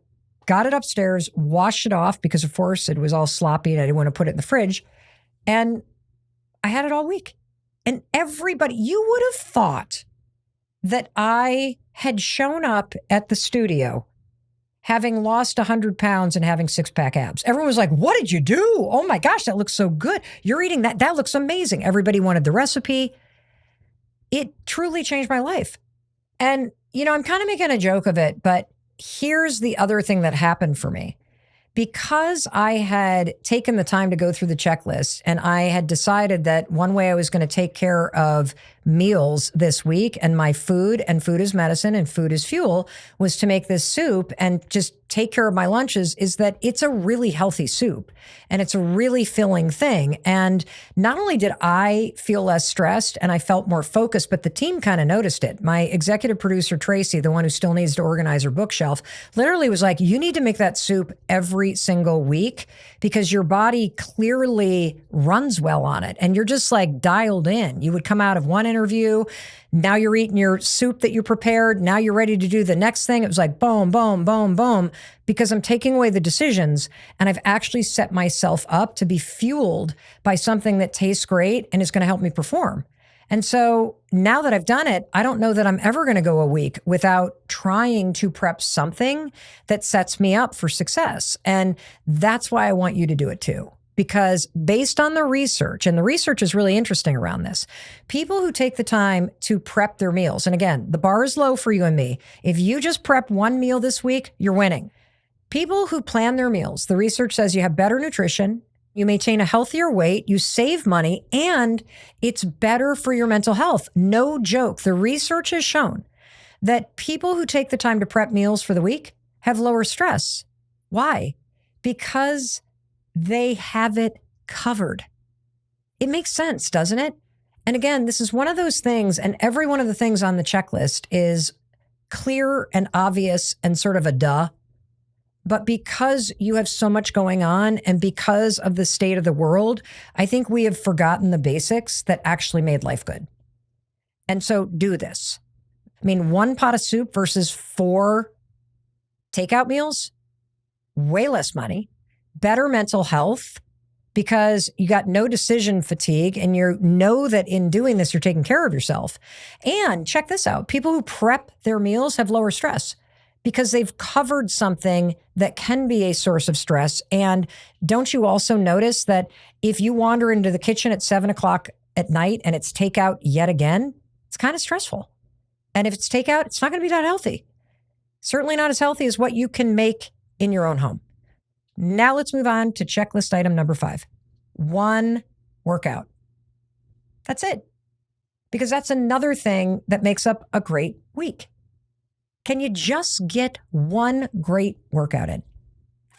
got it upstairs, washed it off because of course it was all sloppy and I didn't want to put it in the fridge. And I had it all week. And everybody, you would have thought that I had shown up at the studio having lost 100 pounds and having 6-pack abs. Everyone was like, what did you do? Oh my gosh, that looks so good. You're eating that. That looks amazing. Everybody wanted the recipe. It truly changed my life. And, you know, I'm kind of making a joke of it, but here's the other thing that happened for me. Because I had taken the time to go through the checklist and I had decided that one way I was going to take care of meals this week and my food, and food is medicine and food is fuel, was to make this soup and just take care of my lunches, is that it's a really healthy soup and it's a really filling thing. And not only did I feel less stressed and I felt more focused, but the team kind of noticed it. My executive producer, Tracy, the one who still needs to organize her bookshelf, literally was like, you need to make that soup every single week because your body clearly runs well on it. And you're just like dialed in. You would come out of one interview. Now you're eating your soup that you prepared. Now you're ready to do the next thing. It was like boom, boom, boom, boom, because I'm taking away the decisions and I've actually set myself up to be fueled by something that tastes great and is going to help me perform. And so now that I've done it, I don't know that I'm ever going to go a week without trying to prep something that sets me up for success. And that's why I want you to do it too. Because based on the research, and the research is really interesting around this, people who take the time to prep their meals, and again, the bar is low for you and me. If you just prep one meal this week, you're winning. People who plan their meals, the research says you have better nutrition, you maintain a healthier weight, you save money, and it's better for your mental health. No joke. The research has shown that people who take the time to prep meals for the week have lower stress. Why? Because they have it covered. It makes sense, doesn't it? And again, this is one of those things, and every one of the things on the checklist is clear and obvious and sort of a duh. But because you have so much going on and because of the state of the world, I think we have forgotten the basics that actually made life good. And so do this. I mean, 1 pot of soup versus 4 takeout meals, way less money, better mental health because you got no decision fatigue and you know that in doing this, you're taking care of yourself. And check this out. People who prep their meals have lower stress because they've covered something that can be a source of stress. And don't you also notice that if you wander into the kitchen at 7 o'clock at night and it's takeout yet again, it's kind of stressful. And if it's takeout, it's not going to be that healthy. Certainly not as healthy as what you can make in your own home. Now let's move on to checklist item number 5. 1 workout. That's it. Because that's another thing that makes up a great week. Can you just get 1 great workout in?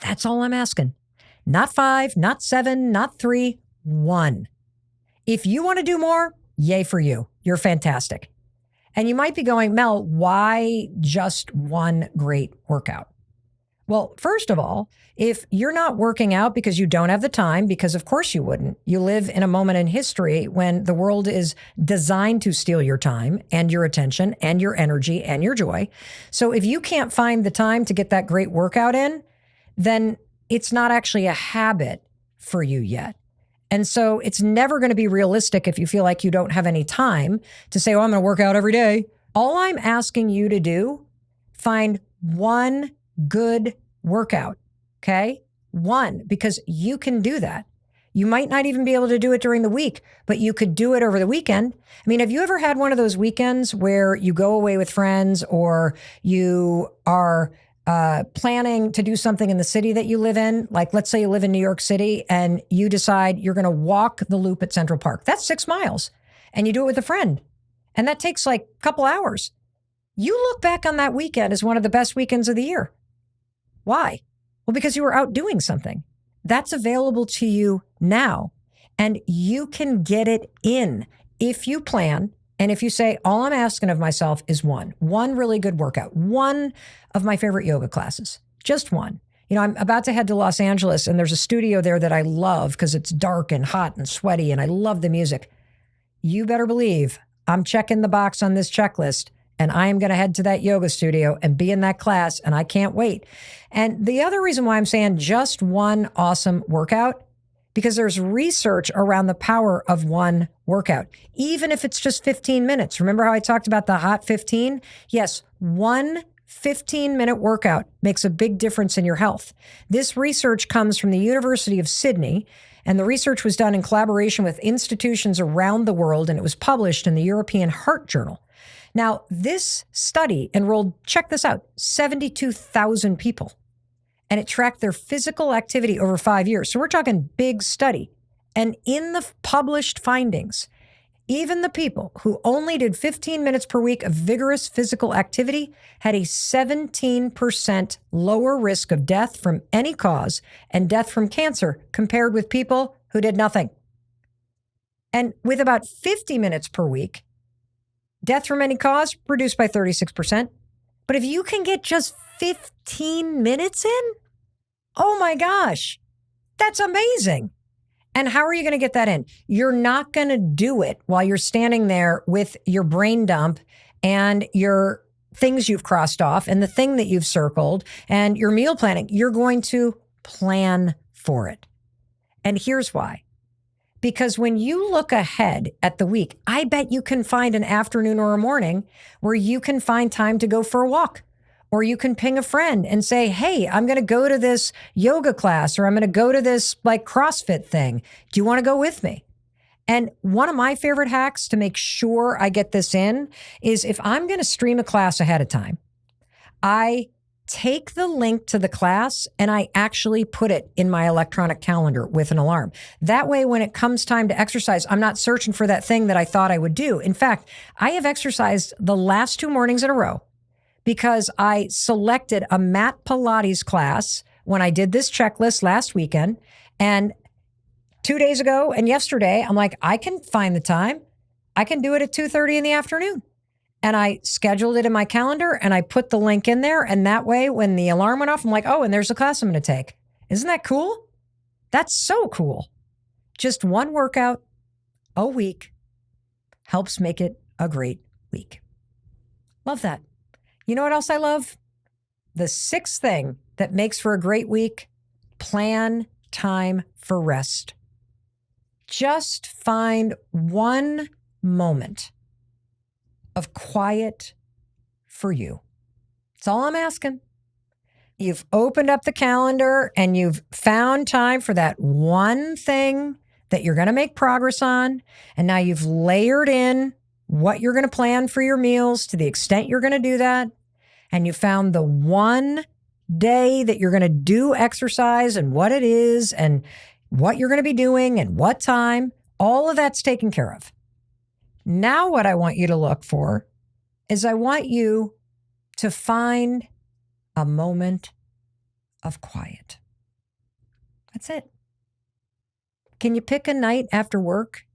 That's all I'm asking. Not 5, not 7, not 3, 1. If you want to do more, yay for you. You're fantastic. And you might be going, Mel, why just 1 great workout? Well, first of all, if you're not working out because you don't have the time, because of course you wouldn't, you live in a moment in history when the world is designed to steal your time and your attention and your energy and your joy. So if you can't find the time to get that great workout in, then it's not actually a habit for you yet. And so it's never going to be realistic if you feel like you don't have any time to say, oh, I'm going to work out every day. All I'm asking you to do, find 1 good workout, okay? 1, because you can do that. You might not even be able to do it during the week, but you could do it over the weekend. I mean, have you ever had one of those weekends where you go away with friends or you are planning to do something in the city that you live in? Like, let's say you live in New York City and you decide you're going to walk the loop at Central Park. That's 6 miles. And you do it with a friend. And that takes like a couple hours. You look back on that weekend as one of the best weekends of the year. Why? Well, because you were out doing something. That's available to you now. And you can get it in if you plan. And if you say, all I'm asking of myself is 1 really good workout, 1 of my favorite yoga classes, just 1. You know, I'm about to head to Los Angeles and there's a studio there that I love because it's dark and hot and sweaty and I love the music. You better believe I'm checking the box on this checklist. And I am going to head to that yoga studio and be in that class, and I can't wait. And the other reason why I'm saying just 1 awesome workout, because there's research around the power of 1 workout, even if it's just 15 minutes. Remember how I talked about the hot 15? Yes, 1 15-minute workout makes a big difference in your health. This research comes from the University of Sydney, and the research was done in collaboration with institutions around the world, and it was published in the European Heart Journal. Now, this study enrolled, check this out, 72,000 people, and it tracked their physical activity over 5 years. So we're talking big study. And in the published findings, even the people who only did 15 minutes per week of vigorous physical activity had a 17% lower risk of death from any cause and death from cancer compared with people who did nothing. And with about 50 minutes per week, death from any cause reduced by 36%. But if you can get just 15 minutes in, oh my gosh, that's amazing. And how are you going to get that in? You're not going to do it while you're standing there with your brain dump and your things you've crossed off and the thing that you've circled and your meal planning. You're going to plan for it. And here's why. Because when you look ahead at the week, I bet you can find an afternoon or a morning where you can find time to go for a walk. Or you can ping a friend and say, hey, I'm going to go to this yoga class or I'm going to go to this like CrossFit thing. Do you want to go with me? And one of my favorite hacks to make sure I get this in is if I'm going to stream a class ahead of time, I take the link to the class and I actually put it in my electronic calendar with an alarm. That way, when it comes time to exercise, I'm not searching for that thing that I thought I would do. In fact, I have exercised the last 2 mornings in a row because I selected a mat Pilates class when I did this checklist last weekend. And 2 days ago and yesterday, I'm like, I can find the time. I can do it at 2:30 in the afternoon. And I scheduled it in my calendar and I put the link in there. And that way, when the alarm went off, I'm like, oh, and there's a class I'm going to take. Isn't that cool? That's so cool. Just one workout a week helps make it a great week. Love that. You know what else I love? The sixth thing that makes for a great week: plan time for rest. Just find one moment of quiet for you. That's all I'm asking. You've opened up the calendar and you've found time for that one thing that you're going to make progress on. And now you've layered in what you're going to plan for your meals to the extent you're going to do that. And you found the one day that you're going to do exercise and what it is and what you're going to be doing and what time. All of that's taken care of. Now what I want you to look for is I want you to find a moment of quiet. That's it. Can you pick a night after work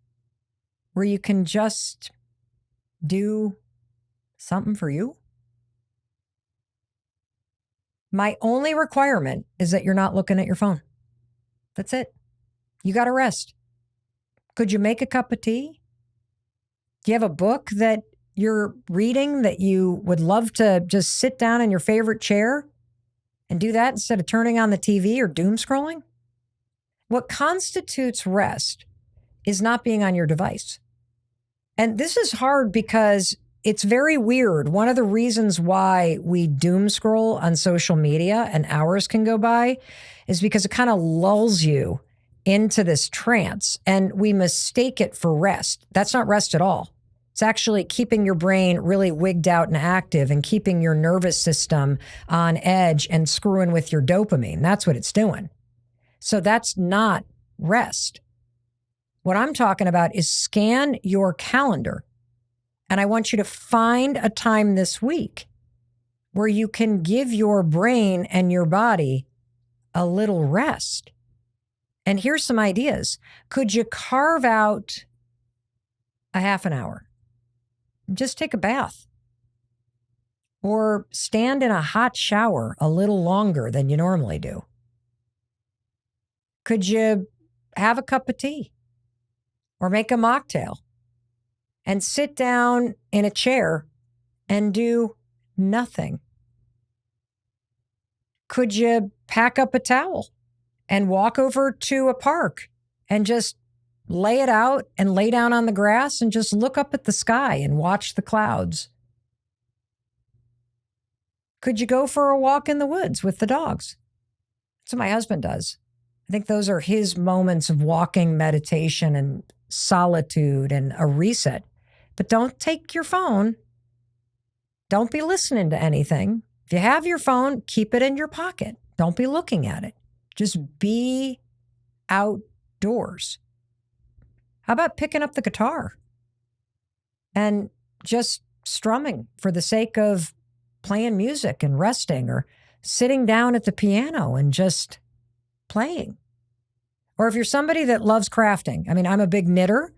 where you can just do something for you? My only requirement is that you're not looking at your phone. That's it. You got to rest. Could you make a cup of tea? Do you have a book that you're reading that you would love to just sit down in your favorite chair and do that instead of turning on the TV or doom scrolling? What constitutes rest is not being on your device. And this is hard because it's very weird. One of the reasons why we doom scroll on social media and hours can go by is because it kind of lulls you into this trance and we mistake it for rest. That's not rest at all. It's actually keeping your brain really wigged out and active and keeping your nervous system on edge and screwing with your dopamine. That's what it's doing. So that's not rest. What I'm talking about is scan your calendar. And I want you to find a time this week where you can give your brain and your body a little rest. And here's some ideas. Could you carve out a half an hour? Just take a bath. Or stand in a hot shower a little longer than you normally do. Could you have a cup of tea? Or make a mocktail? And sit down in a chair and do nothing? Could you pack up a towel and walk over to a park and just lay it out and lay down on the grass and just look up at the sky and watch the clouds? Could you go for a walk in the woods with the dogs? That's what my husband does. I think those are his moments of walking, meditation, and solitude and a reset. But don't take your phone. Don't be listening to anything. If you have your phone, keep it in your pocket. Don't be looking at it. Just be outdoors. How about picking up the guitar and just strumming for the sake of playing music and resting, or sitting down at the piano and just playing? Or if you're somebody that loves crafting, I mean, I'm a big knitter.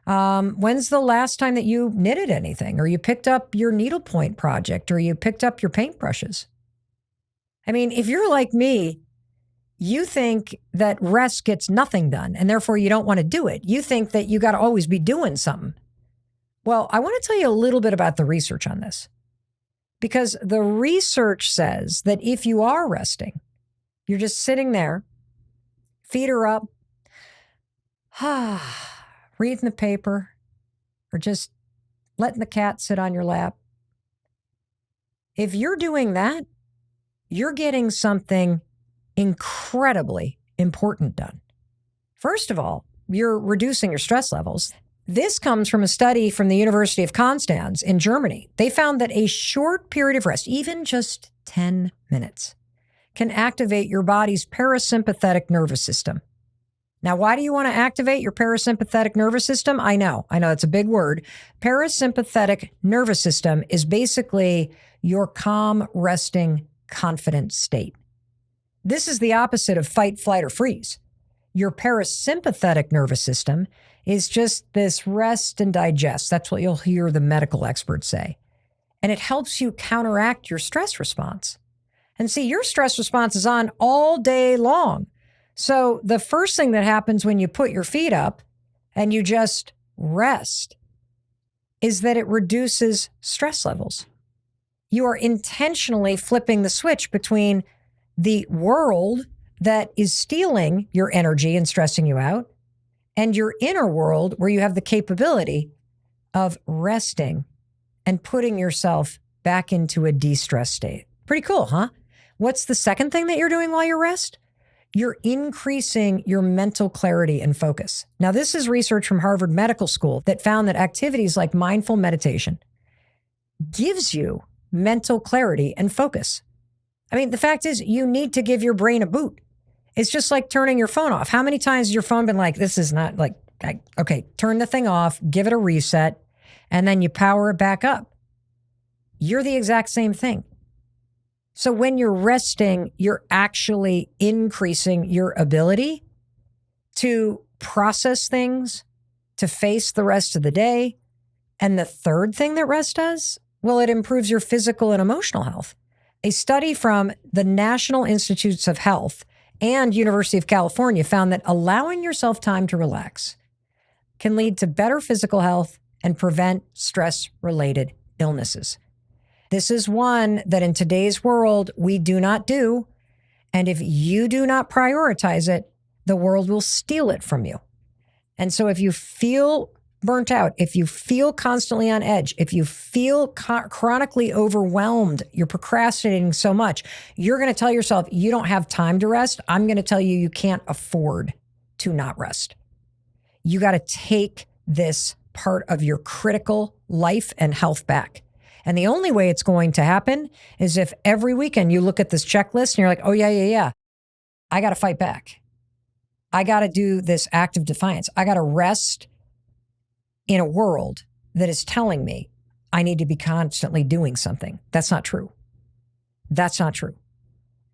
When's the last time that you knitted anything, or you picked up your needlepoint project, or you picked up your paintbrushes? I mean, if you're like me, you think that rest gets nothing done, and therefore you don't want to do it. You think that you got to always be doing something. Well, I want to tell you a little bit about the research on this, because the research says that if you are resting, you're just sitting there, feet are up, reading the paper, or just letting the cat sit on your lap. If you're doing that, you're getting something incredibly important done. First of all, you're reducing your stress levels. This comes from a study from the University of Konstanz in Germany. They found that a short period of rest, even just 10 minutes, can activate your body's parasympathetic nervous system. Now, why do you want to activate your parasympathetic nervous system? I know it's a big word. Parasympathetic nervous system is basically your calm, resting, confident state. This is the opposite of fight, flight, or freeze. Your parasympathetic nervous system is just this rest and digest. That's what you'll hear the medical experts say. And it helps you counteract your stress response. And see, your stress response is on all day long. So the first thing that happens when you put your feet up and you just rest is that it reduces stress levels. You are intentionally flipping the switch between the world that is stealing your energy and stressing you out and your inner world where you have the capability of resting and putting yourself back into a de-stress state. Pretty cool, huh? What's the second thing that you're doing while you rest? You're increasing your mental clarity and focus. Now, this is research from Harvard Medical School that found that activities like mindful meditation gives you mental clarity and focus. I mean, the fact is you need to give your brain a boot. It's just like turning your phone off. How many times has your phone been like, this is not like, okay, turn the thing off, give it a reset, and then you power it back up. You're the exact same thing. So when you're resting, you're actually increasing your ability to process things, to face the rest of the day. And the third thing that rest does, well, it improves your physical and emotional health. A study from the National Institutes of Health and University of California found that allowing yourself time to relax can lead to better physical health and prevent stress-related illnesses. This is one that in today's world, we do not do. And if you do not prioritize it, the world will steal it from you. And so if you feel burnt out, if you feel constantly on edge, if you feel chronically overwhelmed, you're procrastinating so much, you're going to tell yourself you don't have time to rest. I'm going to tell you you can't afford to not rest. You got to take this part of your critical life and health back. And the only way it's going to happen is if every weekend you look at this checklist and you're like, oh, yeah. I got to fight back. I got to do this act of defiance. I got to rest in a world that is telling me I need to be constantly doing something. That's not true. That's not true.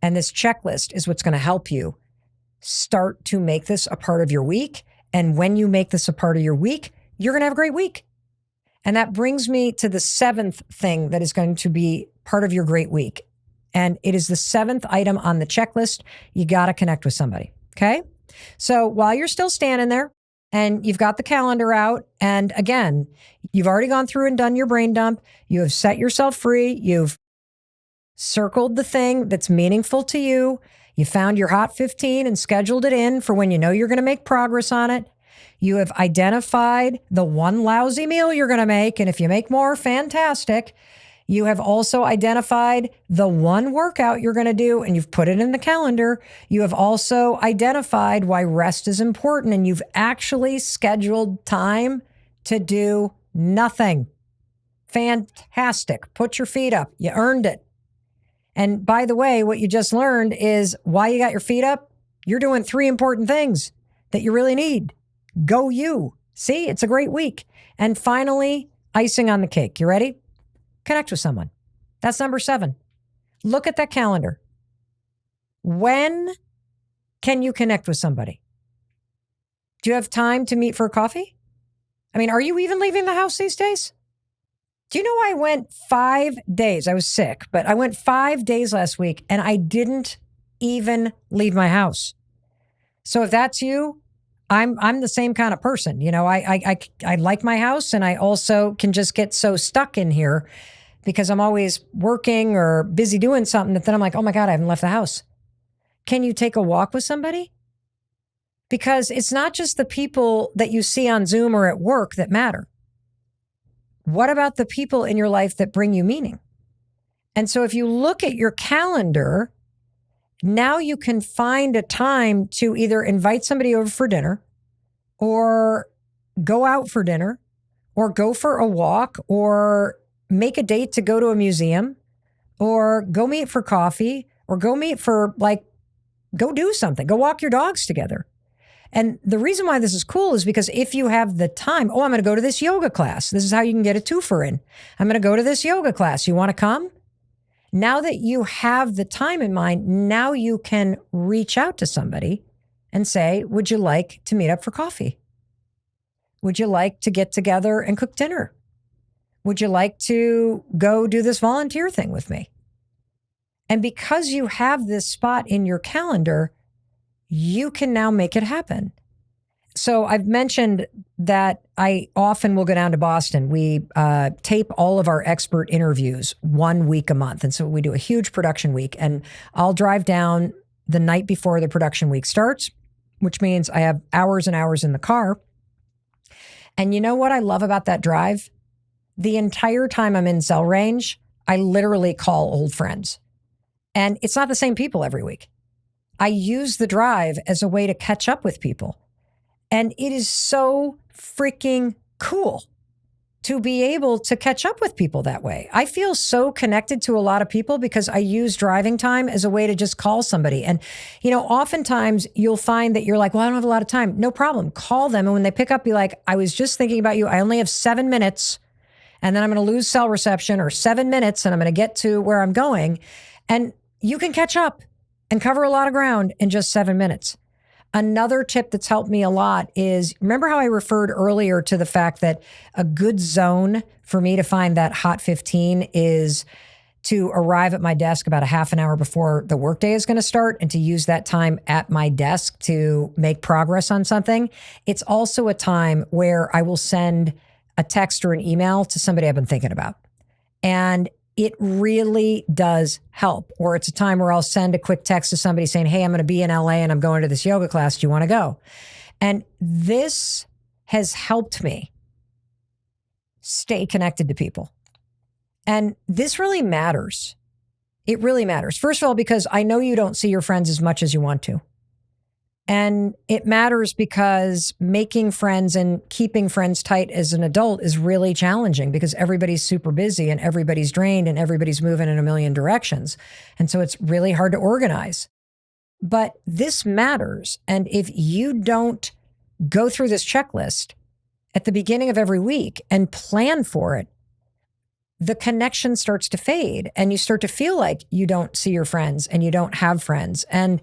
And this checklist is what's going to help you start to make this a part of your week. And when you make this a part of your week, you're going to have a great week. And that brings me to the seventh thing that is going to be part of your great week. And it is the seventh item on the checklist. You got to connect with somebody. Okay. So while you're still standing there and you've got the calendar out, and again, you've already gone through and done your brain dump. You have set yourself free. You've circled the thing that's meaningful to you. You found your Hot 15 and scheduled it in for when you know you're going to make progress on it. You have identified the one lousy meal you're going to make. And if you make more, fantastic. You have also identified the one workout you're going to do, and you've put it in the calendar. You have also identified why rest is important, and you've actually scheduled time to do nothing. Fantastic. Put your feet up. You earned it. And by the way, what you just learned is why you got your feet up. You're doing 3 important things that you really need. Go you. See, it's a great week. And finally, icing on the cake. You ready? Connect with someone. That's number 7. Look at that calendar. When can you connect with somebody? Do you have time to meet for a coffee? I mean, are you even leaving the house these days? Do you know I went 5 days? I was sick, but I went 5 days last week and I didn't even leave my house. So if that's you, I'm the same kind of person. You know, I like my house, and I also can just get so stuck in here because I'm always working or busy doing something that then I'm like, oh my God, I haven't left the house. Can you take a walk with somebody? Because it's not just the people that you see on Zoom or at work that matter. What about the people in your life that bring you meaning? And so if you look at your calendar, now you can find a time to either invite somebody over for dinner or go out for dinner or go for a walk or make a date to go to a museum or go meet for coffee or go meet for go do something, go walk your dogs together. And the reason why this is cool is because if you have the time, I'm going to go to this yoga class. This is how you can get a twofer in. I'm going to go to this yoga class. You want to come? Now that you have the time in mind, now you can reach out to somebody and say, would you like to meet up for coffee? Would you like to get together and cook dinner? Would you like to go do this volunteer thing with me? And because you have this spot in your calendar, you can now make it happen. So I've mentioned that I often will go down to Boston. We tape all of our expert interviews 1 week a month. And so we do a huge production week. And I'll drive down the night before the production week starts, which means I have hours and hours in the car. And you know what I love about that drive? The entire time I'm in cell range, I literally call old friends. And it's not the same people every week. I use the drive as a way to catch up with people. And it is so freaking cool to be able to catch up with people that way. I feel so connected to a lot of people because I use driving time as a way to just call somebody. And, oftentimes you'll find that you're like, well, I don't have a lot of time. No problem. Call them. And when they pick up, be like, I was just thinking about you. I only have 7 minutes and then I'm going to lose cell reception, or 7 minutes and I'm going to get to where I'm going. And you can catch up and cover a lot of ground in just 7 minutes. Another tip that's helped me a lot is, remember how I referred earlier to the fact that a good zone for me to find that hot 15 is to arrive at my desk about a half an hour before the workday is going to start and to use that time at my desk to make progress on something. It's also a time where I will send a text or an email to somebody I've been thinking about. And it really does help. Or it's a time where I'll send a quick text to somebody saying, hey, I'm going to be in LA and I'm going to this yoga class. Do you want to go? And this has helped me stay connected to people. And this really matters. It really matters. First of all, because I know you don't see your friends as much as you want to. And it matters because making friends and keeping friends tight as an adult is really challenging because everybody's super busy and everybody's drained and everybody's moving in a million directions. And so it's really hard to organize. But this matters. And if you don't go through this checklist at the beginning of every week and plan for it, the connection starts to fade and you start to feel like you don't see your friends and you don't have friends. And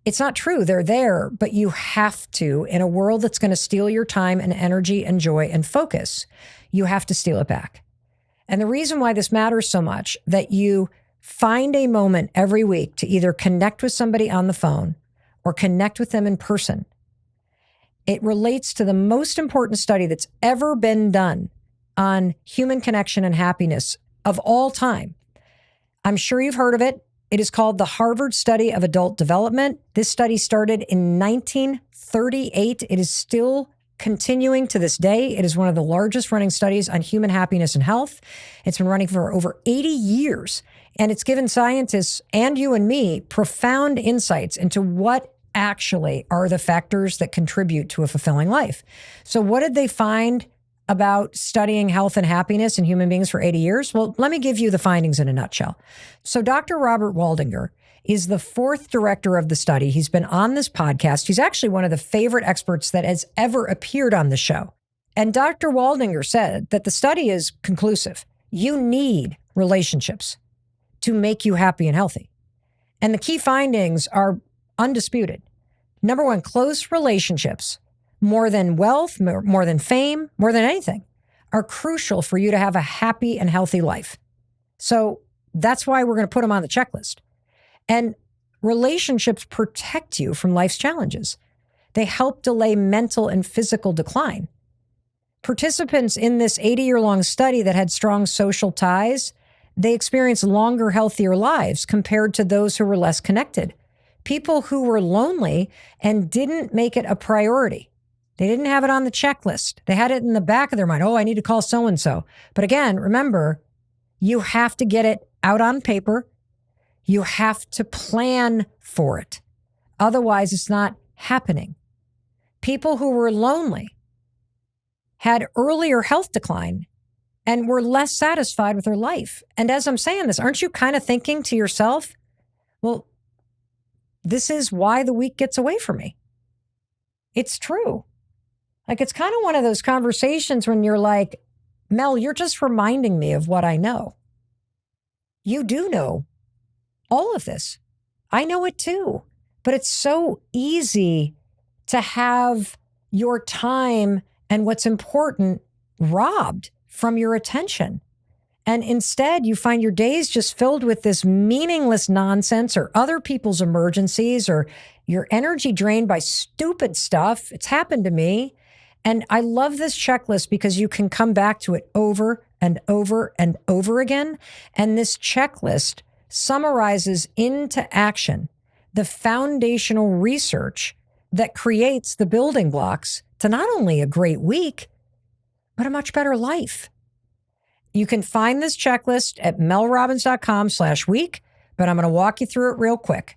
it's not true. They're there, but you have to, in a world that's going to steal your time and energy and joy and focus, you have to steal it back. And the reason why this matters so much, that you find a moment every week to either connect with somebody on the phone or connect with them in person. It relates to the most important study that's ever been done on human connection and happiness of all time. I'm sure you've heard of it. It is called the Harvard Study of Adult Development. This study started in 1938. It is still continuing to this day. It is one of the largest running studies on human happiness and health. It's been running for over 80 years, and it's given scientists and you and me profound insights into what actually are the factors that contribute to a fulfilling life. So what did they find about studying health and happiness in human beings for 80 years? Well, let me give you the findings in a nutshell. So Dr. Robert Waldinger is the fourth director of the study. He's been on this podcast. He's actually one of the favorite experts that has ever appeared on the show. And Dr. Waldinger said that the study is conclusive. You need relationships to make you happy and healthy. And the key findings are undisputed. Number one, close relationships, more than wealth, more than fame, more than anything, are crucial for you to have a happy and healthy life. So that's why we're going to put them on the checklist. And relationships protect you from life's challenges. They help delay mental and physical decline. Participants in this 80-year-long study that had strong social ties, they experienced longer, healthier lives compared to those who were less connected. People who were lonely and didn't make it a priority. They didn't have it on the checklist. They had it in the back of their mind. Oh, I need to call so-and-so. But again, remember, you have to get it out on paper. You have to plan for it. Otherwise, it's not happening. People who were lonely had earlier health decline and were less satisfied with their life. And as I'm saying this, aren't you kind of thinking to yourself, well, this is why the week gets away from me? It's true. Like, it's kind of one of those conversations when you're like, Mel, you're just reminding me of what I know. You do know all of this. I know it too. But it's so easy to have your time and what's important robbed from your attention. And instead, you find your days just filled with this meaningless nonsense or other people's emergencies, or your energy drained by stupid stuff. It's happened to me. And I love this checklist because you can come back to it over and over and over again. And this checklist summarizes into action the foundational research that creates the building blocks to not only a great week, but a much better life. You can find this checklist at melrobbins.com/week, but I'm going to walk you through it real quick.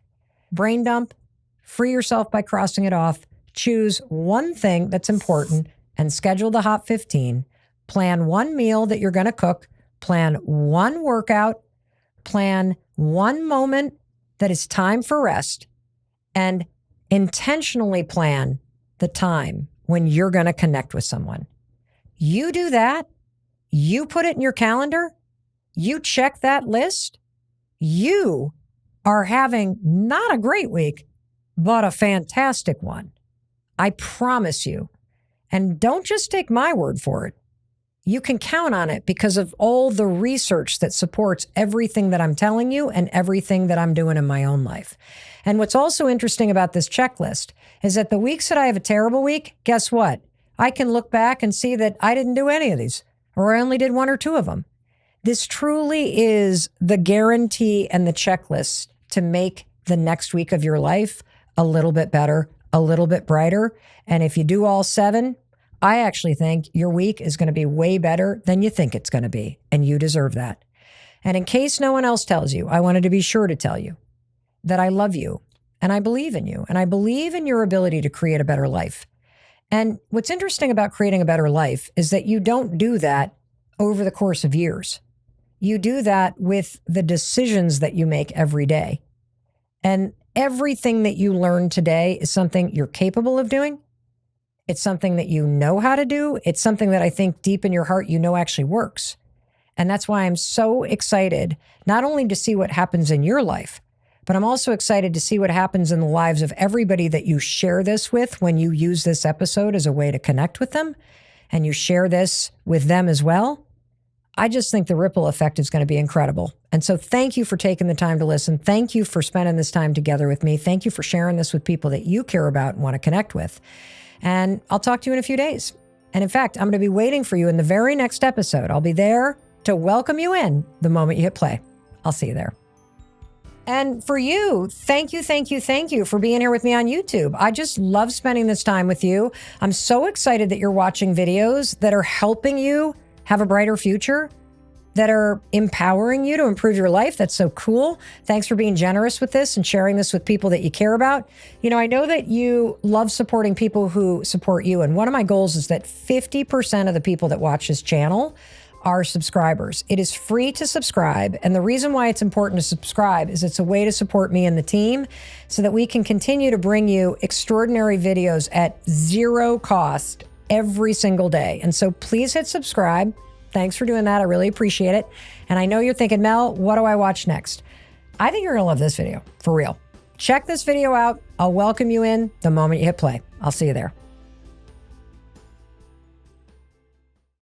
Brain dump, free yourself by crossing it off, choose one thing that's important and schedule the Hot 15. Plan one meal that you're going to cook, plan one workout, plan one moment that is time for rest, and intentionally plan the time when you're going to connect with someone. You do that, you put it in your calendar, you check that list, you are having not a great week, but a fantastic one. I promise you. And don't just take my word for it. You can count on it because of all the research that supports everything that I'm telling you and everything that I'm doing in my own life. And what's also interesting about this checklist is that the weeks that I have a terrible week, guess what? I can look back and see that I didn't do any of these, or I only did one or two of them. This truly is the guarantee and the checklist to make the next week of your life a little bit better, a little bit brighter. And if you do all 7, I actually think your week is going to be way better than you think it's going to be, and you deserve that. And in case no one else tells you, I wanted to be sure to tell you that I love you, and I believe in you, and I believe in your ability to create a better life. And what's interesting about creating a better life is that you don't do that over the course of years. You do that with the decisions that you make every day. And everything that you learn today is something you're capable of doing. It's something that you know how to do. It's something that I think deep in your heart you know actually works. And that's why I'm so excited, not only to see what happens in your life, but I'm also excited to see what happens in the lives of everybody that you share this with when you use this episode as a way to connect with them, and you share this with them as well. I just think the ripple effect is going to be incredible. And so thank you for taking the time to listen. Thank you for spending this time together with me. Thank you for sharing this with people that you care about and want to connect with. And I'll talk to you in a few days. And in fact, I'm going to be waiting for you in the very next episode. I'll be there to welcome you in the moment you hit play. I'll see you there. And for you, thank you for being here with me on YouTube. I just love spending this time with you. I'm so excited that you're watching videos that are helping you have a brighter future, that are empowering you to improve your life. That's so cool. Thanks for being generous with this and sharing this with people that you care about. You know, I know that you love supporting people who support you. And one of my goals is that 50% of the people that watch this channel are subscribers. It is free to subscribe. And the reason why it's important to subscribe is it's a way to support me and the team so that we can continue to bring you extraordinary videos at zero cost every single day. And so please hit subscribe. Thanks for doing that. I really appreciate it. And I know you're thinking, Mel, what do I watch next? I think you're going to love this video, for real. Check this video out. I'll welcome you in the moment you hit play. I'll see you there.